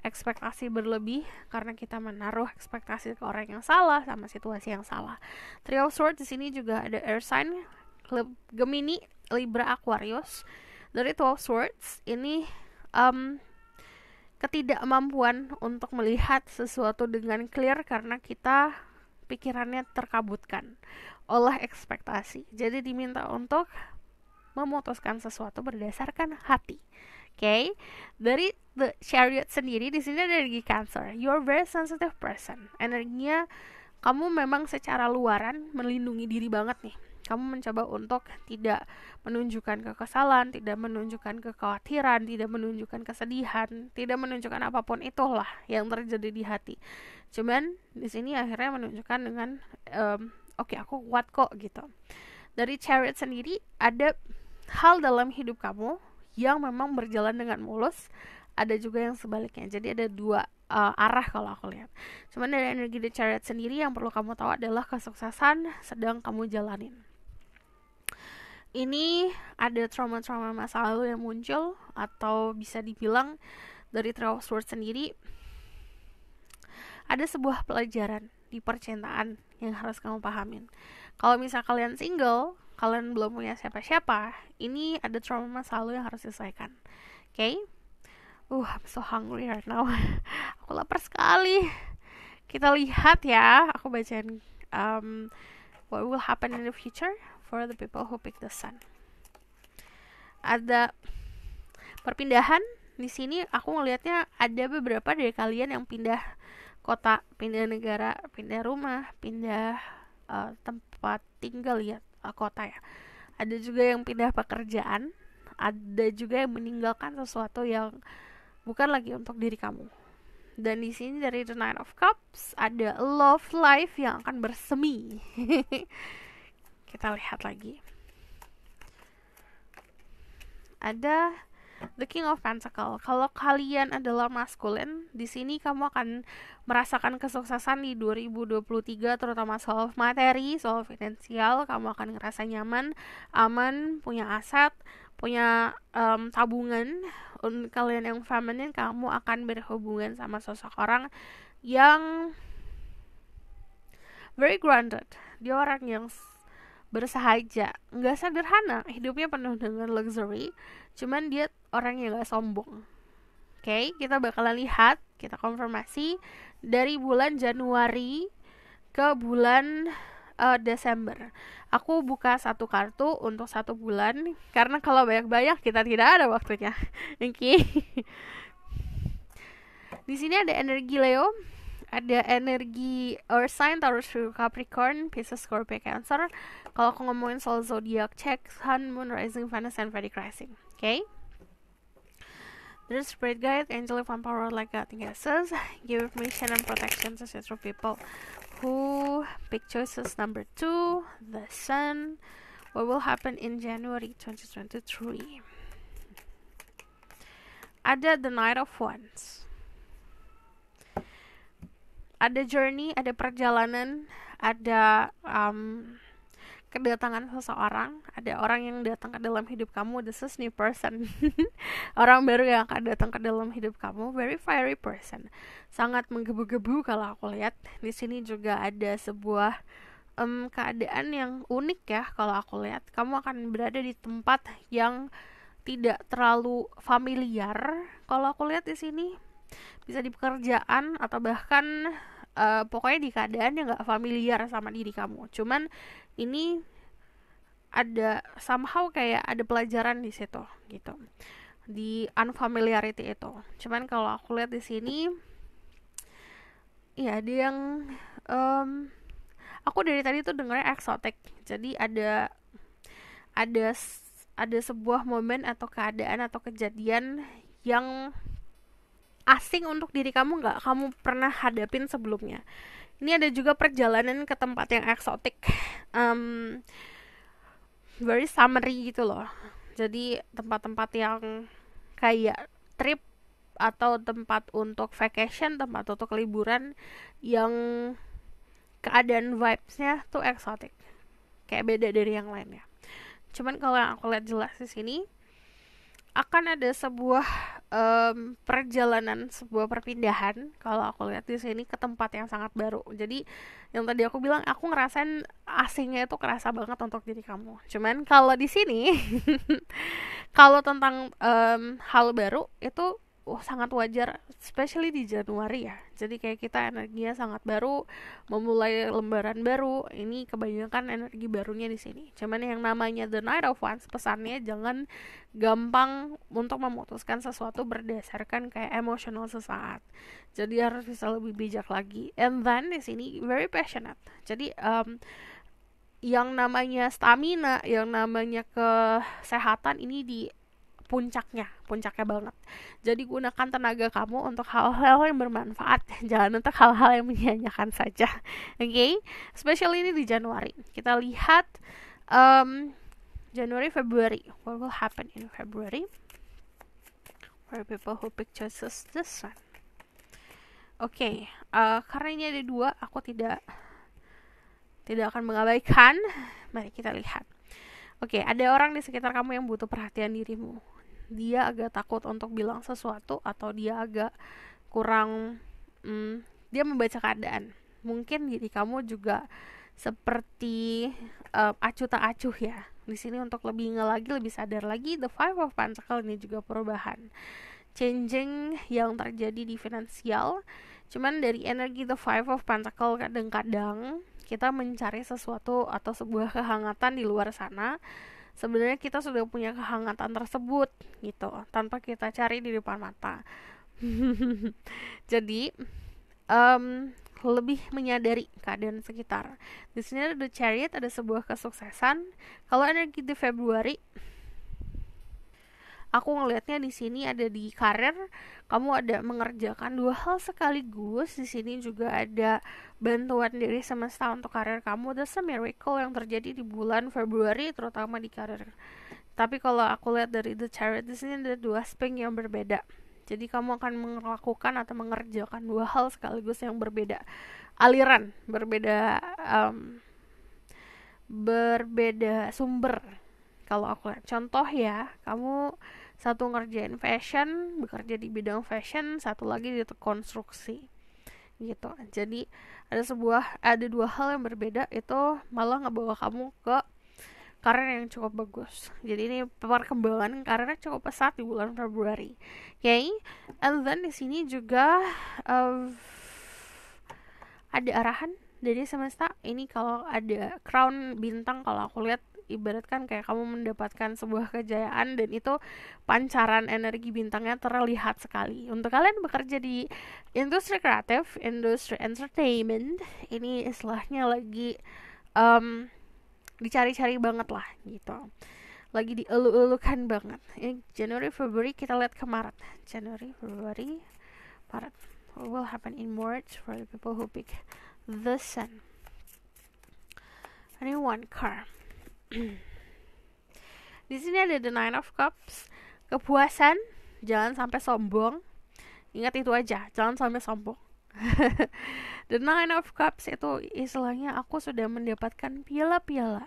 ekspektasi berlebih, karena kita menaruh ekspektasi ke orang yang salah sama situasi yang salah. Three of Swords di sini juga ada air sign, Gemini, Libra, Aquarius. Dari Two of Swords ini ketidakmampuan untuk melihat sesuatu dengan clear karena kita pikirannya terkabutkan oleh ekspektasi. Jadi diminta untuk memutuskan sesuatu berdasarkan hati. Okay? Dari The Chariot sendiri di sini ada energi Cancer. You're very sensitive person. Energinya kamu memang secara luaran melindungi diri banget nih. Kamu mencoba untuk tidak menunjukkan kekesalan, tidak menunjukkan kekhawatiran, tidak menunjukkan kesedihan, tidak menunjukkan apapun itulah yang terjadi di hati. Cuman di sini akhirnya menunjukkan dengan oke, aku kuat kok gitu. Dari Chariot sendiri ada hal dalam hidup kamu yang memang berjalan dengan mulus, ada juga yang sebaliknya. Jadi ada dua arah kalau aku lihat. Cuman dari energi The Chariot sendiri yang perlu kamu tahu adalah kesuksesan sedang kamu jalanin. Ini ada trauma-trauma masa lalu yang muncul, atau bisa dibilang dari Three of Swords sendiri ada sebuah pelajaran di percintaan yang harus kamu pahamin. Kalau misal kalian single, kalian belum punya siapa-siapa, ini ada trauma masa lalu yang harus diselesaikan. Okay? I'm so hungry right now. Aku lapar sekali. Kita lihat ya. Aku bacain what will happen in the future for the people who pick the sun. Ada perpindahan di sini. Aku ngelihatnya ada beberapa dari kalian yang pindah kota, pindah negara, pindah rumah, pindah tempat tinggal ya, kota ya. Ada juga yang pindah pekerjaan. Ada juga yang meninggalkan sesuatu yang bukan lagi untuk diri kamu. Dan di sini dari The Nine of Cups ada love life yang akan bersemi. Kita lihat lagi. Ada The King of Pentacles. Kalau kalian adalah maskulin, di sini kamu akan merasakan kesuksesan di 2023, terutama soal materi, soal finansial. Kamu akan ngerasa nyaman, aman, punya aset, punya tabungan. Untuk kalian yang feminine, kamu akan berhubungan sama sosok orang yang very grounded. Dia orang yang bersahaja, nggak sederhana, hidupnya penuh dengan luxury, cuman dia orang yang nggak sombong. Oke, kita bakalan lihat, kita konfirmasi dari bulan Januari ke bulan Desember. Aku buka satu kartu untuk 1 bulan, karena kalau banyak-banyak kita tidak ada waktunya. Oke. Di sini ada energi Leo, ada energi Earth sign, Taurus, Capricorn, Pisces, Scorpio, Cancer. Kalau aku ngomongin soal zodiac, check Sun, Moon, Rising, Venus, and Vedic Rising. Okay? There's spirit guide, angel, one power like God guesses, give permission and protection to central people who pick choices number 2, the Sun. What will happen in January 2023? Ada the Knight of Wands. Ada journey, ada perjalanan, ada kedatangan seseorang, ada orang yang datang ke dalam hidup kamu. This is new person. Orang baru yang akan datang ke dalam hidup kamu, very fiery person, sangat menggebu-gebu. Kalau aku lihat di sini juga ada sebuah keadaan yang unik ya. Kalau aku lihat kamu akan berada di tempat yang tidak terlalu familiar. Kalau aku lihat di sini bisa di pekerjaan atau bahkan pokoknya di keadaan yang gak familiar sama diri kamu. Cuman ini ada somehow kayak ada pelajaran di situ gitu, di unfamiliarity itu. Cuman kalau aku lihat di sini ya ada yang aku dari tadi tuh dengernya eksotik. Jadi ada sebuah momen atau keadaan atau kejadian yang asing untuk diri kamu, gak kamu pernah hadapin sebelumnya. Ini ada juga perjalanan ke tempat yang eksotik, very summery gitu loh. Jadi tempat-tempat yang kayak trip atau tempat untuk vacation, tempat untuk liburan yang keadaan vibes-nya tuh eksotik, kayak beda dari yang lainnya. Cuman kalau yang aku lihat jelas di sini akan ada sebuah perjalanan, sebuah perpindahan. Kalau aku lihat di sini ke tempat yang sangat baru. Jadi yang tadi aku bilang, aku ngerasain asingnya itu kerasa banget untuk diri kamu. Cuman kalau di sini kalau tentang hal baru itu sangat wajar, especially di Januari ya. Jadi kayak kita energinya sangat baru, memulai lembaran baru. Ini kebanyakan energi barunya di sini. Cuman yang namanya The Knight of Wands, pesannya jangan gampang untuk memutuskan sesuatu berdasarkan kayak emosional sesaat. Jadi harus bisa lebih bijak lagi. And then di sini very passionate. Jadi yang namanya stamina, yang namanya kesehatan ini di puncaknya banget. Jadi gunakan tenaga kamu untuk hal-hal yang bermanfaat, jangan untuk hal-hal yang menyanyiakan saja. Okay? Especially ini di Januari. Kita lihat Januari, February. What will happen in February? For people who pick choices this one. Okay, karena ini ada 2, aku tidak akan mengabaikan. Mari kita lihat. Okay, ada orang di sekitar kamu yang butuh perhatian dirimu. Dia agak takut untuk bilang sesuatu, atau dia agak kurang dia membaca keadaan. Mungkin diri kamu juga seperti acuh tak acuh ya. Di sini untuk lebih lagi, lebih sadar lagi. The Five of Pentacles ini juga perubahan. changing yang terjadi di finansial. Cuman dari energi the Five of Pentacle kadang-kadang kita mencari sesuatu atau sebuah kehangatan di luar sana. Sebenarnya kita sudah punya kehangatan tersebut gitu, tanpa kita cari di depan mata. Jadi lebih menyadari keadaan sekitar. Di sini ada The Chariot, ada sebuah kesuksesan. Kalau energi di Februari, aku ngelihatnya di sini ada di karir, kamu ada mengerjakan dua hal sekaligus. Di sini juga ada bantuan dari semesta untuk karir kamu. That's a miracle yang terjadi di bulan Februari, terutama di karir. Tapi kalau aku lihat dari The Chariot, di sini ada dua aspek yang berbeda. Jadi kamu akan melakukan atau mengerjakan dua hal sekaligus yang berbeda, aliran berbeda, berbeda sumber. Kalau aku lihat contoh ya, kamu satu ngerjain fashion, bekerja di bidang fashion, satu lagi di konstruksi gitu. Jadi ada dua hal yang berbeda, itu malah ngebawa kamu ke karir yang cukup bagus. Jadi ini perkembangan karirnya cukup pesat di bulan Februari. Okay? And then di sini juga ada arahan dari semesta. Ini kalau ada crown bintang, kalau aku lihat ibaratkan kayak kamu mendapatkan sebuah kejayaan, dan itu pancaran energi bintangnya terlihat sekali. Untuk kalian bekerja di industri kreatif, industri entertainment, ini istilahnya lagi dicari-cari banget lah gitu, lagi dielu-elukan banget. Ini Januari Februari, kita lihat ke Maret. Januari Februari Maret, what will happen in March for the people who pick the Sun. Ini one card. Di sini ada the Nine of Cups, kepuasan, jangan sampai sombong. Ingat itu aja, jangan sampai sombong. The Nine of Cups itu istilahnya aku sudah mendapatkan piala-piala,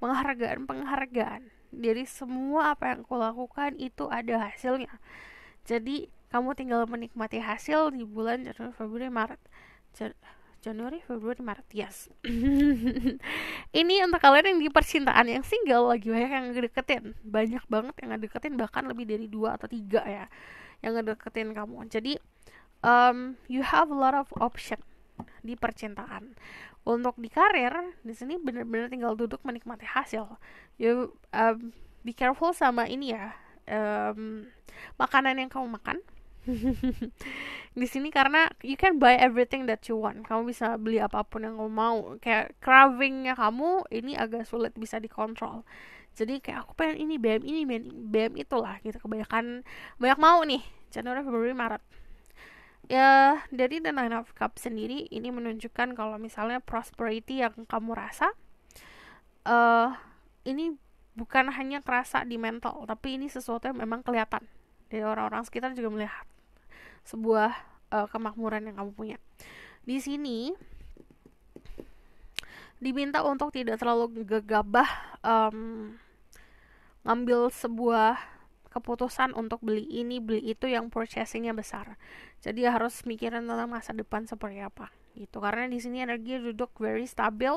penghargaan dari semua apa yang aku lakukan, itu ada hasilnya. Jadi kamu tinggal menikmati hasil di bulan Januari, Februari, Maret. Januari, Februari, Maret, yes. Ini untuk kalian yang di percintaan, yang single, lagi banyak yang ngedeketin, banyak banget yang ngedeketin, bahkan lebih dari 2 atau 3 ya yang ngedeketin kamu. Jadi you have a lot of option di percintaan. Untuk di karir, di sini benar-benar tinggal duduk menikmati hasil. You be careful sama ini ya, makanan yang kamu makan. Di sini karena you can buy everything that you want. Kamu bisa beli apapun yang kamu mau. Kayak cravingnya kamu ini agak sulit bisa dikontrol. Jadi kayak aku pengen ini, BM itulah gitu. Kebanyakan banyak mau nih. Januari, Februari, Maret. Ya, dari The Nine of Cups sendiri ini menunjukkan kalau misalnya prosperity yang kamu rasa ini bukan hanya kerasa di mental, tapi ini sesuatu yang memang kelihatan dari orang-orang sekitar juga melihat sebuah kemakmuran yang kamu punya. Di sini diminta untuk tidak terlalu gegabah ngambil sebuah keputusan untuk beli ini, beli itu yang purchasingnya besar. Jadi harus mikirin tentang masa depan seperti apa gitu. Karena di sini energi duduk very stabil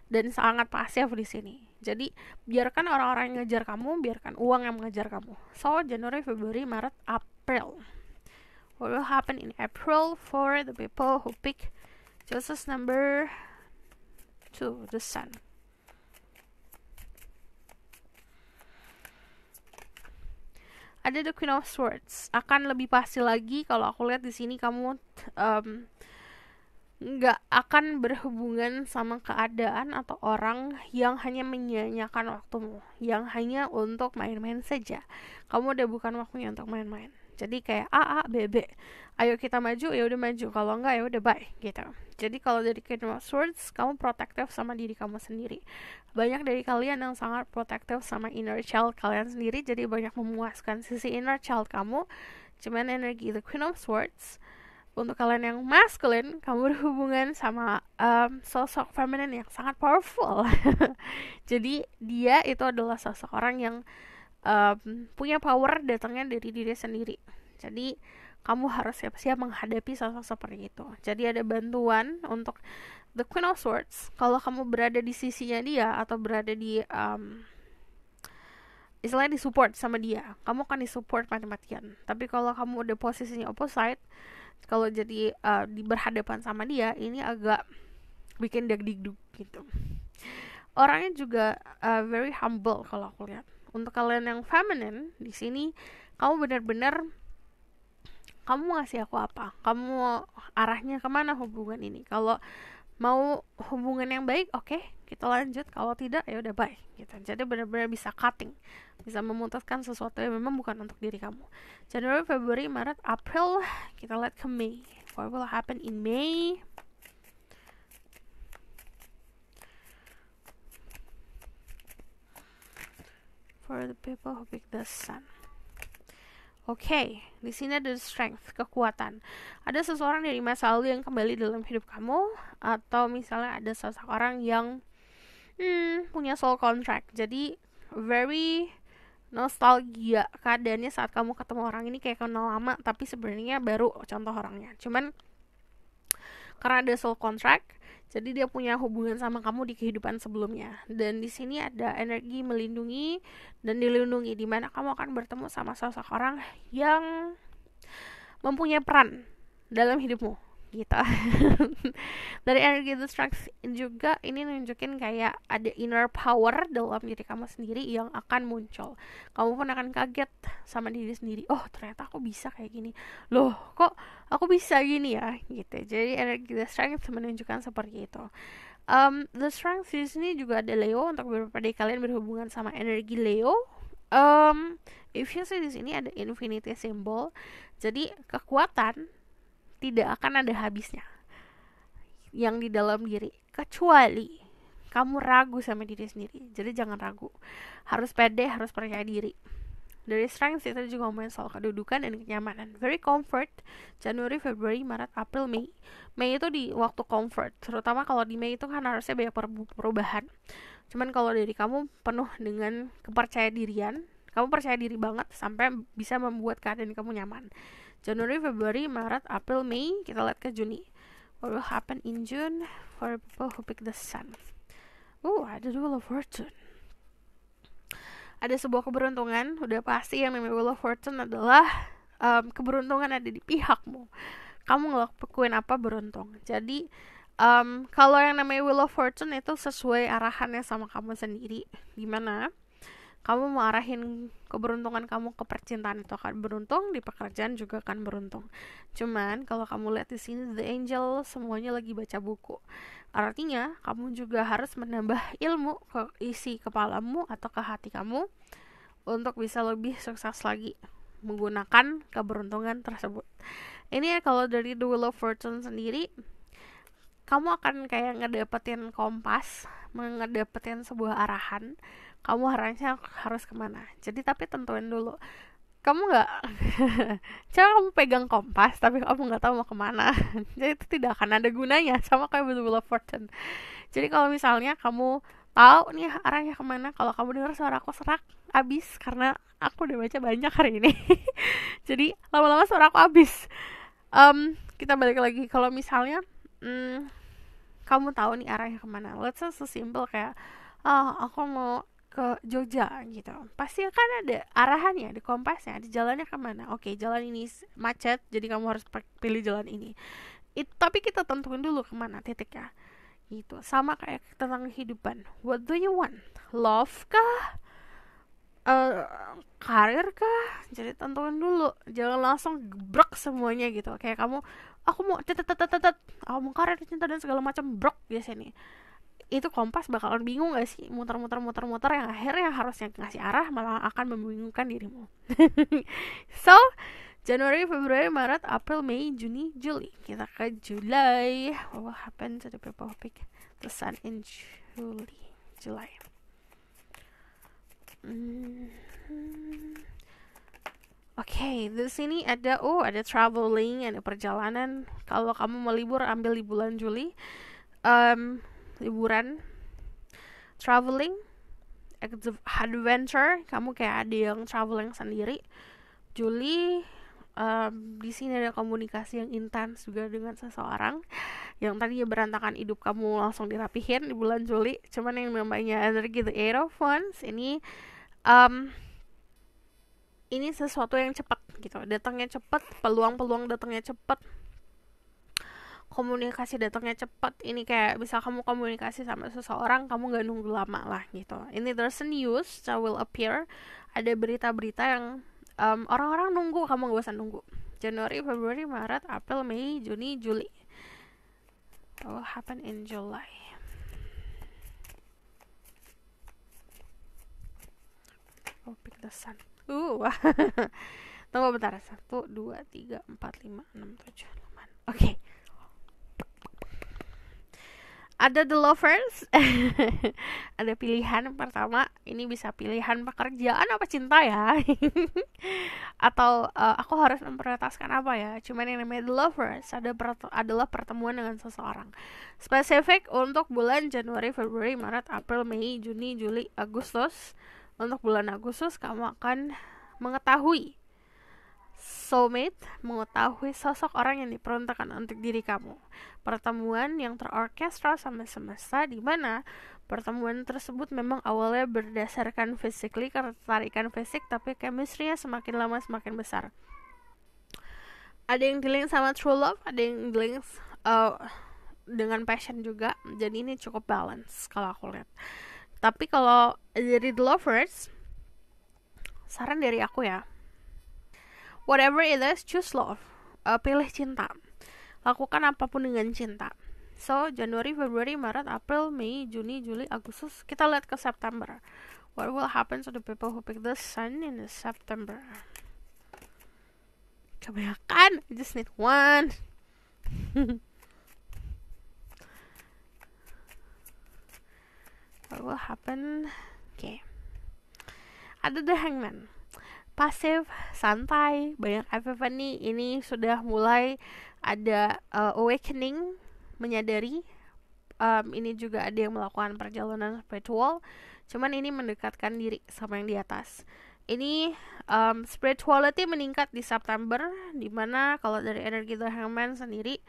dan sangat pasif di sini. Jadi biarkan orang-orang yang ngejar kamu, biarkan uang yang mengejar kamu. So Januari, Februari, Maret, April. What will happen in April for the people who pick choices number 2, the Sun. Ada the Queen of Swords. Akan lebih pasti lagi kalau aku lihat di sini kamu nggak akan berhubungan sama keadaan atau orang yang hanya menyia-nyiakan waktumu, yang hanya untuk main-main saja. Kamu udah bukan waktunya untuk main-main. Jadi kayak A, B, B. Ayo kita maju, ya udah maju. Kalau enggak ya udah bye gitu. Jadi kalau dari Queen of Swords, kamu protektif sama diri kamu sendiri. Banyak dari kalian yang sangat protektif sama inner child kalian sendiri, jadi banyak memuaskan sisi inner child kamu. Cuman energi the Queen of Swords, untuk kalian yang masculine, kamu berhubungan sama sosok feminine yang sangat powerful. Jadi dia itu adalah sosok orang yang punya power datangnya dari diri sendiri. Jadi kamu harus siap-siap menghadapi sosok seperti itu. Jadi ada bantuan untuk the Queen of Swords. Kalau kamu berada di sisinya dia atau berada di istilahnya disupport sama dia, kamu akan disupport mati-matian. Tapi kalau kamu udah posisinya opposite, kalau jadi berhadapan sama dia, ini agak bikin deg-deg gitu. Orangnya juga very humble kalau aku lihat. Untuk kalian yang feminine di sini, kamu benar-benar, kamu ngasih aku apa, kamu arahnya kemana hubungan ini. Kalau mau hubungan yang baik, oke, kita lanjut. Kalau tidak, ya udah bye gitu. Jadi benar-benar bisa cutting, bisa memutuskan sesuatu yang memang bukan untuk diri kamu. Januari, Februari, Maret, April, kita lihat ke Mei. What will happen in May? For the people who pick the sun. Oke, di sini ada strength, kekuatan. Ada seseorang dari masa lalu yang kembali dalam hidup kamu, atau misalnya ada seseorang yang punya soul contract. Jadi very nostalgia keadaannya saat kamu ketemu orang ini, kayak kenal lama tapi sebenarnya baru contoh orangnya. Cuman karena ada soul contract, jadi dia punya hubungan sama kamu di kehidupan sebelumnya. Dan di sini ada energi melindungi dan dilindungi, di mana kamu akan bertemu sama seseorang yang mempunyai peran dalam hidupmu gitu. Dari energi the strength juga ini nunjukin kayak ada inner power dalam diri kamu sendiri yang akan muncul. Kamu pun akan kaget sama diri sendiri. Oh, ternyata aku bisa kayak gini. Loh, kok aku bisa gini ya gitu. Jadi energi the strength menunjukkan seperti itu. The strength di sini juga ada Leo. Untuk beberapa dari kalian berhubungan sama energi Leo, if you see di sini ada infinity symbol. Jadi kekuatan tidak akan ada habisnya yang di dalam diri, kecuali kamu ragu sama diri sendiri. Jadi jangan ragu, harus pede, harus percaya diri. Dari strength itu juga ngomongin soal kedudukan dan kenyamanan. Very comfort. Januari, Februari, Maret, April, Mei. Mei itu di waktu comfort, terutama kalau di Mei itu kan harusnya banyak perubahan. Cuman kalau dari kamu penuh dengan kepercayaan dirian, kamu percaya diri banget sampai bisa membuat keadaan kamu nyaman. Januari, Februari, Maret, April, Mei. Kita lihat ke Juni. What will happen in June for people who pick the sun? Ada Wheel of Fortune. Ada sebuah keberuntungan. Udah pasti yang namanya Wheel of Fortune adalah keberuntungan ada di pihakmu. Kamu ngelakuin apa beruntung. Jadi kalau yang namanya Wheel of Fortune itu sesuai arahannya sama kamu sendiri, dimana kamu mau arahin keberuntungan kamu ke percintaan, itu akan beruntung, di pekerjaan juga akan beruntung. Cuman kalau kamu lihat di sini the angel semuanya lagi baca buku. Artinya kamu juga harus menambah ilmu ke isi kepalamu atau ke hati kamu untuk bisa lebih sukses lagi menggunakan keberuntungan tersebut. Ini ya, kalau dari The Wheel of Fortune sendiri, kamu akan kayak ngedapetin kompas, ngedapetin sebuah arahan. Kamu harusnya harus kemana. Jadi tapi tentuin dulu. Kamu nggak, coba kamu pegang kompas tapi kamu nggak tahu mau kemana. Jadi itu tidak akan ada gunanya. Sama kayak The Wheel of Fortune. Jadi kalau misalnya kamu tahu nih arahnya kemana, kalau kamu dengar suara aku serak, abis, karena aku udah baca banyak hari ini. Jadi lama-lama suara aku abis. Kita balik lagi. Kalau misalnya kamu tahu nih arahnya kemana, let's say sesimpel kayak aku mau ke Jogja gitu, pasti akan ada arahannya, di kompasnya, di jalannya kemana. Oke, jalan ini macet, jadi kamu harus pilih jalan ini. Tapi kita tentuin dulu kemana titiknya gitu. Sama kayak tentang kehidupan, what do you want, love kah, karir kah? Jadi tentuin dulu, jangan langsung gebrek semuanya gitu. Kayak kamu, aku mau aku mau karir, cinta dan segala macam, brok biasanya nih. Itu kompas bakalan bingung gak sih, muter-muter yang akhirnya harusnya ngasih arah malah akan membingungkan dirimu. So, Januari, Februari, Maret, April, Mei, Juni, Juli. Kita ke July. What will happen to the people who pick the sun in July? Oke, di sini ada traveling, ada perjalanan. Kalau kamu mau libur, ambil di bulan Juli. Liburan, traveling, adventure. Kamu kayak ada yang traveling sendiri. Juli, di sini ada komunikasi yang intens juga dengan seseorang yang tadinya berantakan hidup kamu langsung dirapihin di bulan Juli. Cuman yang namanya energi the Eight of Wands ini ini sesuatu yang cepat gitu, datangnya cepat, peluang-peluang datangnya cepat, komunikasi datangnya cepat. Ini kayak bisa kamu komunikasi sama seseorang, kamu gak nunggu lama lah gitu. Ini there's a news that will appear, ada berita-berita yang orang-orang nunggu, kamu gak usah nunggu. Januari, Februari, Maret, April, Mei, Juni, Juli. What will happen in July? Oh, pick the sun. Tunggu bentar. 1, 2, 3, 4, 5, 6, 7, 8. Oke. Ada the lovers. Ada pilihan pertama. Ini bisa pilihan pekerjaan apa cinta ya. Atau aku harus memprioritaskan apa ya. Cuman yang namanya the lovers adalah pertemuan dengan seseorang. Spesifik untuk bulan Januari, Februari, Maret, April, Mei, Juni, Juli, Agustus. Untuk bulan Agustus kamu akan mengetahui soulmate, mengetahui sosok orang yang diperuntukkan untuk diri kamu. Pertemuan yang terorkestra sama semesta, di mana pertemuan tersebut memang awalnya berdasarkan physically, ketertarikan fisik, tapi chemistry-nya semakin lama semakin besar. Ada yang dealing sama true love, ada yang dealing dengan passion juga. Jadi ini cukup balance kalau aku lihat. Tapi kalau dari the lovers, saran dari aku ya, whatever it is, choose love. Pilih cinta. Lakukan apapun dengan cinta. So, Januari, Februari, Maret, April, Mei, Juni, Juli, Agustus. Kita lihat ke September. What will happen to the people who pick the sun in September? Kebanyakan. I just need one. What will happen? Okay. Ada the hangman. Pasif, santai, banyak epiphany. Ini sudah mulai ada awakening, menyadari. Ini juga ada yang melakukan perjalanan spiritual. Cuman ini mendekatkan diri sama yang di atas. Ini spirituality meningkat di September, dimana kalau dari energi The Hangman sendiri,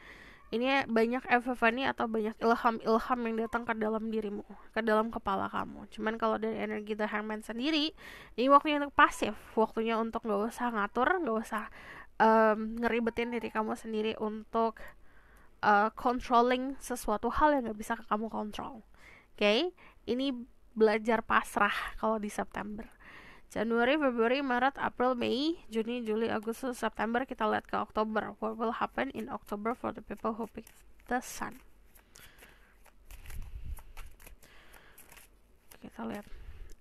ini banyak epiphany atau banyak ilham-ilham yang datang ke dalam dirimu, ke dalam kepala kamu. Cuman kalau dari energi The Hangman sendiri, ini waktunya untuk pasif, waktunya untuk gak usah ngatur, gak usah ngeribetin diri kamu sendiri untuk controlling sesuatu hal yang gak bisa kamu kontrol. Oke? Ini belajar pasrah kalau di September. Januari, Februari, Maret, April, Mei, Juni, Juli, Agustus, September. Kita lihat ke Oktober. What will happen in October for the people who pick the sun? Kita lihat.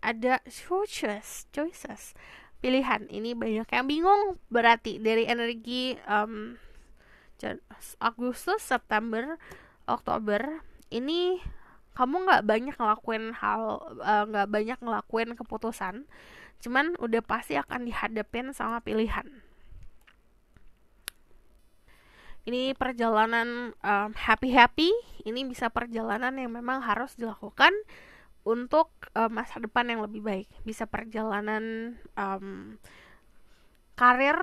Ada choices. Pilihan. Ini banyak yang bingung. Berarti dari energi Agustus, September, Oktober. Ini kamu nggak banyak ngelakuin keputusan, cuman udah pasti akan dihadapin sama pilihan. Ini perjalanan happy. Ini bisa perjalanan yang memang harus dilakukan untuk masa depan yang lebih baik. Bisa perjalanan karir.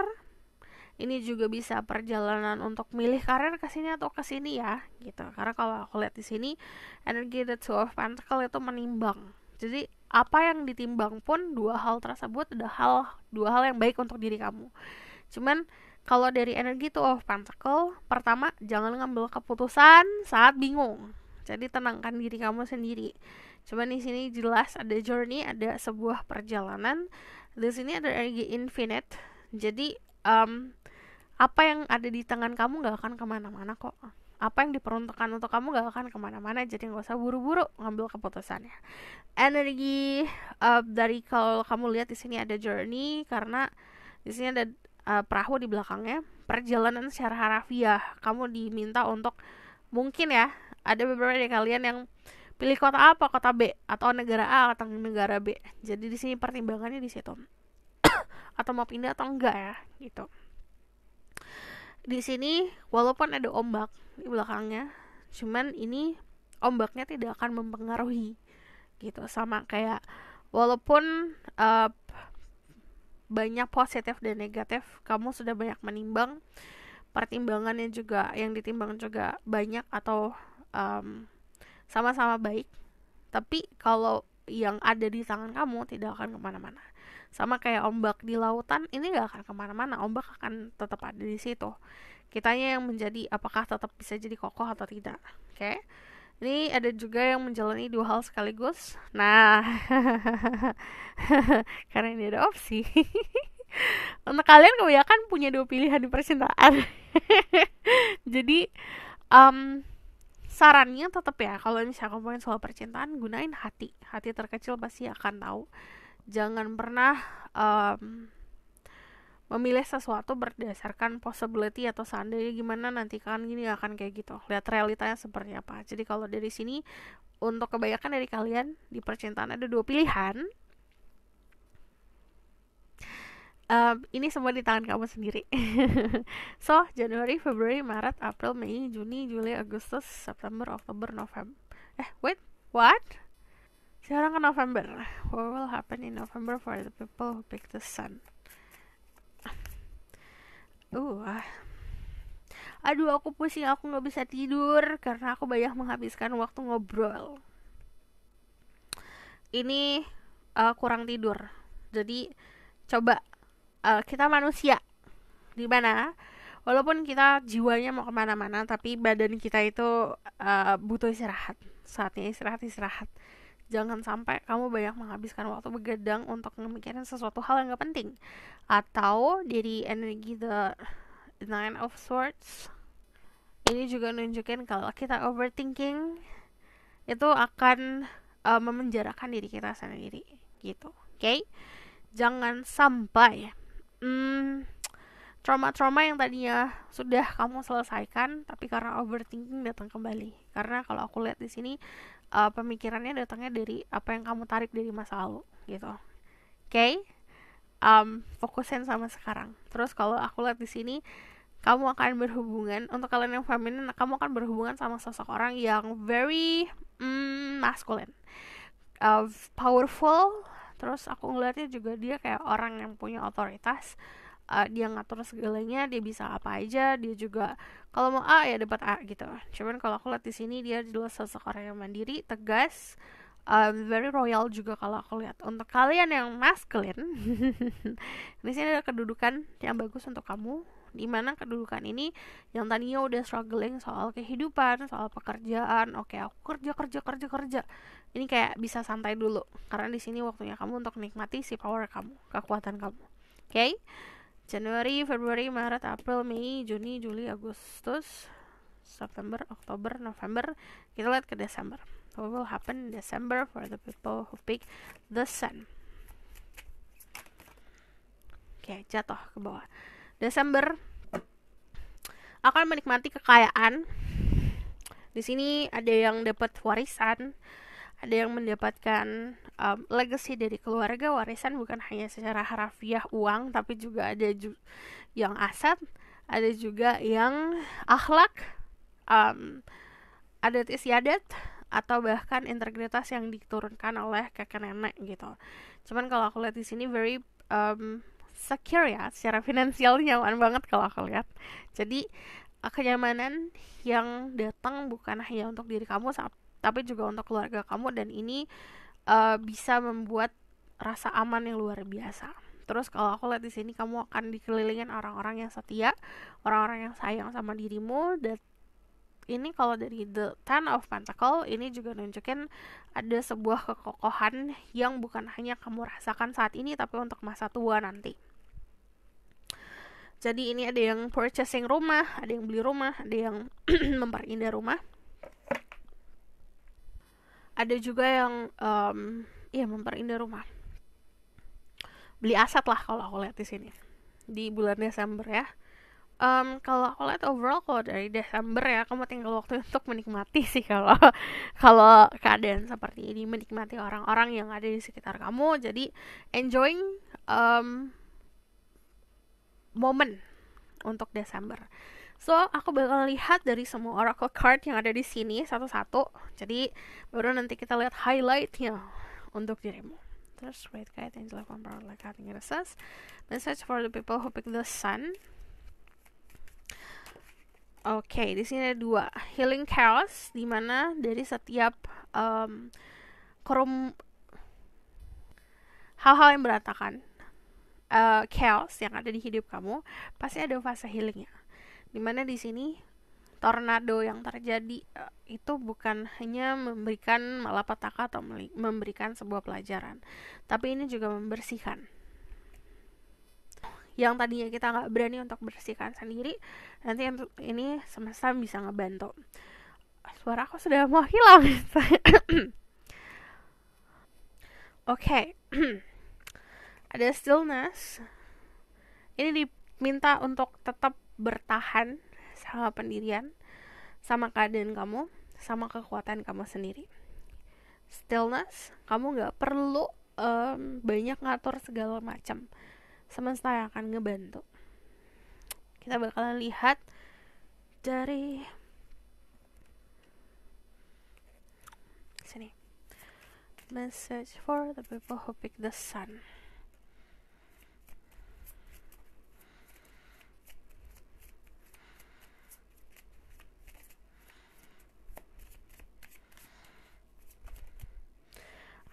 Ini juga bisa perjalanan untuk milih karir ke sini atau ke sini ya, gitu. Karena kalau aku lihat di sini energi the Two of Pentacles itu menimbang. Jadi apa yang ditimbang pun dua hal tersebut adalah dua hal yang baik untuk diri kamu. Cuman kalau dari energi Two of Pentacles, pertama jangan ngambil keputusan saat bingung. Jadi tenangkan diri kamu sendiri. Cuman di sini jelas ada journey, ada sebuah perjalanan. Di sini ada energi infinite. Jadi apa yang ada di tangan kamu gak akan kemana-mana kok. Apa yang diperuntukkan untuk kamu gak akan kemana-mana. Jadi gak usah buru-buru ngambil keputusannya. Energi dari kalau kamu lihat di sini ada journey, karena di sini ada perahu di belakangnya. Perjalanan secara harafiah. Kamu diminta untuk, mungkin ya, ada beberapa dari kalian yang pilih kota A apa kota B, atau negara A atau negara B. Jadi di sini pertimbangannya di situ. Atau mau pindah atau enggak ya, gitu. Di sini walaupun ada ombak di belakangnya, cuman ini ombaknya tidak akan mempengaruhi, gitu. Sama kayak walaupun banyak positif dan negatif, kamu sudah banyak menimbang, pertimbangannya juga yang ditimbang juga banyak atau sama-sama baik. Tapi kalau yang ada di tangan kamu tidak akan kemana-mana. Sama kayak ombak di lautan, ini gak akan kemana-mana, ombak akan tetap ada di situ. Kitanya yang menjadi apakah tetap bisa jadi kokoh atau tidak. Oke. Ini ada juga yang menjalani dua hal sekaligus. Nah, karena ini ada opsi. Untuk kalian kebanyakan punya dua pilihan di percintaan. Jadi, um, sarannya tetap ya, kalau misalnya ngomongin soal percintaan, gunain hati. Hati terkecil pasti akan tahu. Jangan pernah memilih sesuatu berdasarkan possibility atau seandainya gimana nanti kan gini akan kayak gitu. Lihat realitanya seperti apa. Jadi kalau dari sini, untuk kebanyakan dari kalian di percintaan ada dua pilihan. Ini semua di tangan kamu sendiri. So, Januari, Februari, Maret, April, Mei, Juni, Juli, Agustus, September, Oktober, November. Wait, what? Sekarang ke November. What will happen in November for the people who pick the sun? Aduh, aku pusing, aku gak bisa tidur karena aku banyak menghabiskan waktu ngobrol. Ini kurang tidur. Jadi, coba kita manusia, dimana walaupun kita jiwanya mau kemana-mana, tapi badan kita itu butuh istirahat. Saatnya istirahat. Jangan sampai kamu banyak menghabiskan waktu begadang untuk memikirin sesuatu hal yang gak penting. Atau dari energi the Nine of Swords, ini juga nunjukin kalau kita overthinking itu akan memenjarakan diri kita sendiri gitu. Oke? Jangan sampai trauma-trauma yang tadinya sudah kamu selesaikan tapi karena overthinking datang kembali. Karena kalau aku lihat di sini pemikirannya datangnya dari apa yang kamu tarik dari masa lalu gitu. Oke? Fokusin sama sekarang. Terus kalau aku lihat di sini, kamu akan berhubungan, untuk kalian yang feminin, kamu akan berhubungan sama seseorang yang very masculine, powerful. Terus aku ngeliatnya juga dia kayak orang yang punya otoritas. Dia ngatur segalanya, dia bisa apa aja, dia juga kalau mau A ya dapat A gitu. Cuman kalau aku lihat di sini dia adalah seseorang yang mandiri, tegas, very royal juga kalau aku lihat. Untuk kalian yang masculine, di sini ada kedudukan yang bagus untuk kamu, di mana kedudukan ini yang tadinya udah struggling soal kehidupan, soal pekerjaan, oke, aku kerja, ini kayak bisa santai dulu karena di sini waktunya kamu untuk nikmati si power kamu, kekuatan kamu. Oke? Januari, Februari, Maret, April, Mei, Juni, Juli, Agustus, September, Oktober, November. Kita lihat ke Desember. What will happen in December for the people who pick the sun? Oke, jatuh ke bawah. Desember akan menikmati kekayaan. Di sini ada yang dapat warisan, ada yang mendapatkan legacy dari keluarga. Warisan bukan hanya secara harafiah uang, tapi juga ada yang aset, ada juga yang akhlak, adat istiadat, atau bahkan integritas yang diturunkan oleh kakek nenek gitu. Cuman kalau aku lihat di sini very secure ya, secara finansial nyaman banget kalau aku lihat. Jadi kenyamanan yang datang bukan hanya untuk diri kamu, tapi juga untuk keluarga kamu, dan ini bisa membuat rasa aman yang luar biasa. Terus kalau aku lihat di sini, kamu akan dikelilingin orang-orang yang setia, orang-orang yang sayang sama dirimu. Dan ini kalau dari the Ten of Pentacle, ini juga nunjukin ada sebuah kekokohan yang bukan hanya kamu rasakan saat ini, tapi untuk masa tua nanti. Jadi ini ada yang purchasing rumah, ada yang beli rumah, ada yang memperindah rumah. Ada juga yang memperindah rumah. Beli aset lah kalau aku lihat di sini. Di bulan Desember ya. Kalau aku lihat overall, kalau dari Desember ya, kamu tinggal waktu untuk menikmati sih kalau keadaan seperti ini, menikmati orang-orang yang ada di sekitar kamu. Jadi enjoying moment untuk Desember. So, aku bakal lihat dari semua oracle card yang ada di sini satu-satu. Jadi, baru nanti kita lihat highlightnya untuk dirimu. Terus, Great Guide, Angel of Emperor, like Cutting Recess. Message for the people who pick the sun. Oke, di sini ada 2. Healing Chaos, dimana dari setiap hal-hal yang berantakan, chaos yang ada di hidup kamu, pasti ada fase healingnya. Dimana di sini tornado yang terjadi itu bukan hanya memberikan malapetaka atau memberikan sebuah pelajaran, tapi ini juga membersihkan. Yang tadinya kita nggak berani untuk bersihkan sendiri, nanti ini semesta bisa ngebantu. Suara aku sudah mau hilang. Oke. Ada stillness. Ini diminta untuk tetap bertahan sama pendirian, sama keadaan kamu, sama kekuatan kamu sendiri. Stillness, kamu gak perlu banyak ngatur segala macam. Semesta yang akan ngebantu. Kita bakalan lihat dari sini. Message for the people who pick the sun.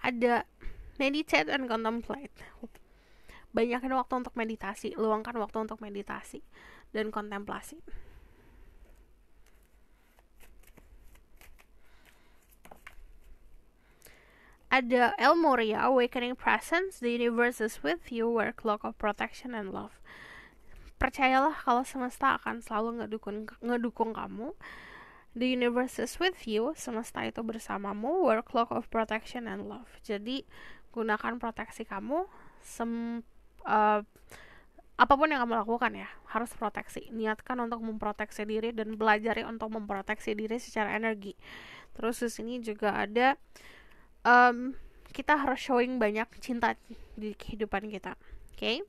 Ada meditate and contemplate. Banyakin waktu untuk meditasi, luangkan waktu untuk meditasi dan kontemplasi. Ada El Moria, Awakening Presence, The Universe is with you, work clock of protection and love. Percayalah kalau semesta akan selalu ngedukung kamu. The universe is with you, semesta itu bersamamu, work clock of protection and love. Jadi gunakan proteksi kamu, apapun yang kamu lakukan ya, harus proteksi. Niatkan untuk memproteksi diri dan belajari untuk memproteksi diri secara energi. Terus di sini juga ada kita harus showing banyak cinta di kehidupan kita. Oke?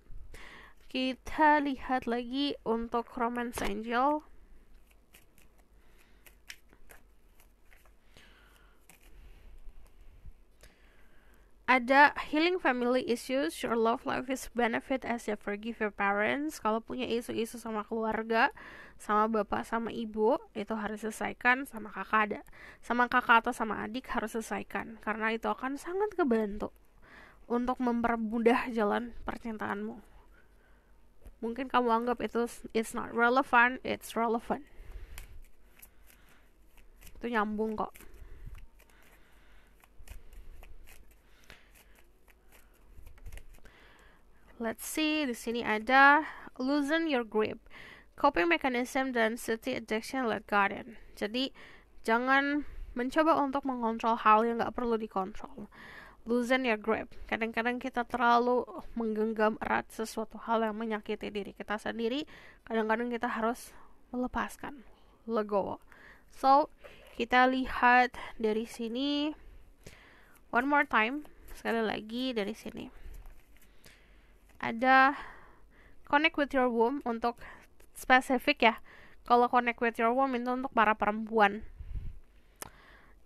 Kita lihat lagi untuk Romance Angel. Ada healing family issues, your love life is benefit as you forgive your parents. Kalau punya isu-isu sama keluarga, sama bapak, sama ibu, itu harus selesaikan. Sama kakak atau sama adik harus selesaikan, karena itu akan sangat kebantu untuk mempermudah jalan percintaanmu. Mungkin kamu anggap itu it's not relevant, it's relevant. Itu nyambung kok. Let's see, di sini ada loosen your grip, coping mechanism dan city addiction let God in. Jadi jangan mencoba untuk mengontrol hal yang nggak perlu dikontrol. Loosen your grip. Kadang-kadang kita terlalu menggenggam erat sesuatu hal yang menyakiti diri kita sendiri. Kadang-kadang kita harus melepaskan, legowo. So kita lihat dari sini one more time, sekali lagi dari sini. Ada connect with your womb, untuk spesifik ya. Kalau connect with your womb itu untuk para perempuan.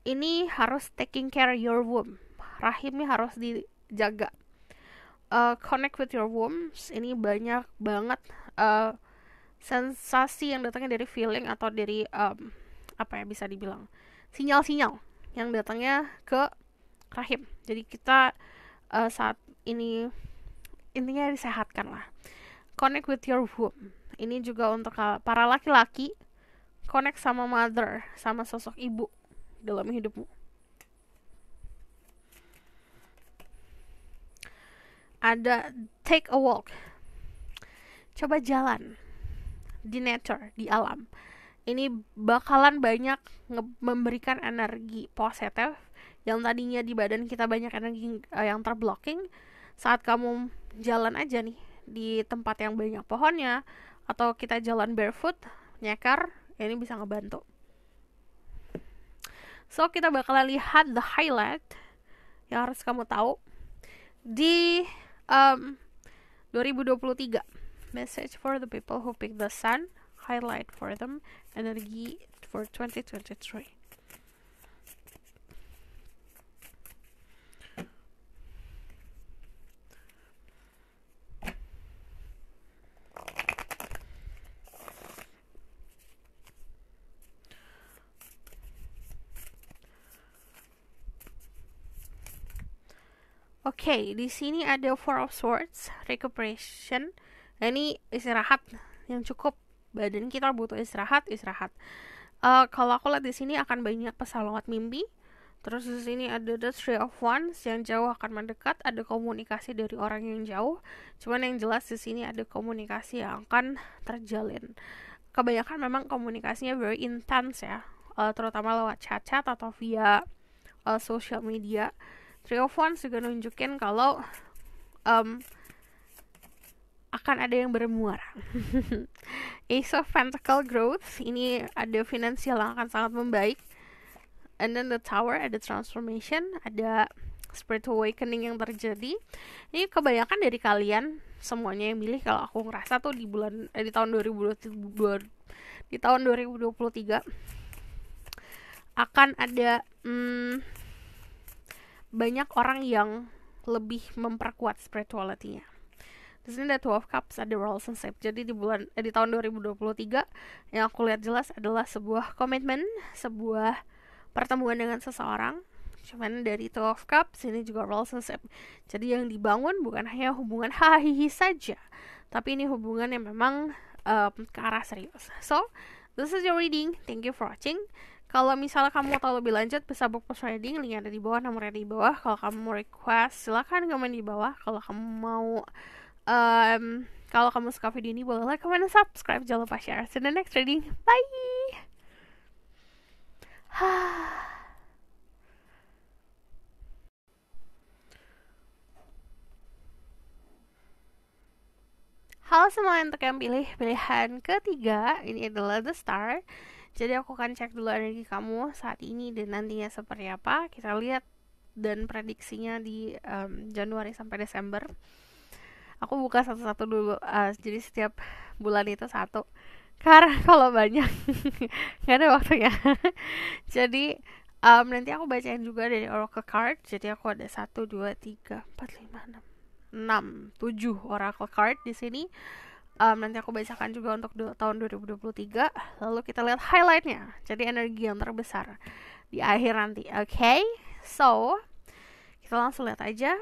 Ini harus taking care your womb. Rahimnya harus dijaga. Connect with your womb, ini banyak banget sensasi yang datangnya dari feeling atau dari apa ya bisa dibilang sinyal-sinyal yang datangnya ke rahim. Jadi kita saat ini intinya disehatkan lah. Connect with your womb. Ini juga untuk para laki-laki, connect sama mother, sama sosok ibu dalam hidupmu. Ada take a walk. Coba jalan di nature, di alam. Ini bakalan banyak memberikan energi positif yang tadinya di badan kita banyak energi yang terblocking. Saat kamu jalan aja nih di tempat yang banyak pohonnya, atau kita jalan barefoot, nyekar, ini bisa ngebantu. So kita bakalan lihat the highlight yang harus kamu tahu di 2023. Message for the people who pick the sun, highlight for them, energi for 2023. Oke, di sini ada Four of Swords, recuperation. Nah, ini istirahat yang cukup. Badan kita butuh istirahat. Kalau aku lihat di sini akan banyak pesawat mimpi. Terus di sini ada the Three of Wands, yang jauh akan mendekat, ada komunikasi dari orang yang jauh. Cuman yang jelas di sini ada komunikasi yang akan terjalin. Kebanyakan memang komunikasinya very intense ya, terutama lewat chat-chat atau via social media. Three of Wands juga nunjukin kalau akan ada yang bermuara. Ace of Pentacle growth, ini ada finansial yang akan sangat membaik. And then the Tower, ada transformation, ada spiritual awakening yang terjadi. Ini kebanyakan dari kalian semuanya yang milih, kalau aku ngerasa tuh di tahun 2023 akan ada banyak orang yang lebih memperkuat spirituality-nya. Di sini ada Two of Cups, ada relationship. Jadi di tahun 2023 yang aku lihat jelas adalah sebuah komitmen, sebuah pertemuan dengan seseorang. Cuman dari Two of Cups ini juga relationship. Jadi yang dibangun bukan hanya hubungan hahihi saja, tapi ini hubungan yang memang ke arah serius. So, this is your reading. Thank you for watching. Kalau misalnya kamu mau tahu lebih lanjut, bisa book post reading, linknya ada di bawah, nomornya di bawah. Kalau kamu mau request, silakan komen di bawah. Kalau kamu mau kalau kamu suka video ini, boleh like, comment, dan subscribe. Jangan lupa share. See you in the next reading. Bye. Halo semua, untuk yang pilih pilihan ketiga, ini adalah The Star. Jadi aku akan cek dulu energi kamu saat ini dan nantinya seperti apa. Kita lihat dan prediksinya di Januari sampai Desember. Aku buka satu-satu dulu, jadi setiap bulan itu satu. Karena kalau banyak nggak ada waktunya. Jadi nanti aku bacain juga dari Oracle card. Jadi aku ada 1, 2, 3, 4, 5, 6, 7 Oracle card di sini. Nanti aku bacakan juga untuk tahun 2023. Lalu kita lihat highlightnya. Jadi energi yang terbesar di akhir nanti. Okay? So, kita langsung lihat aja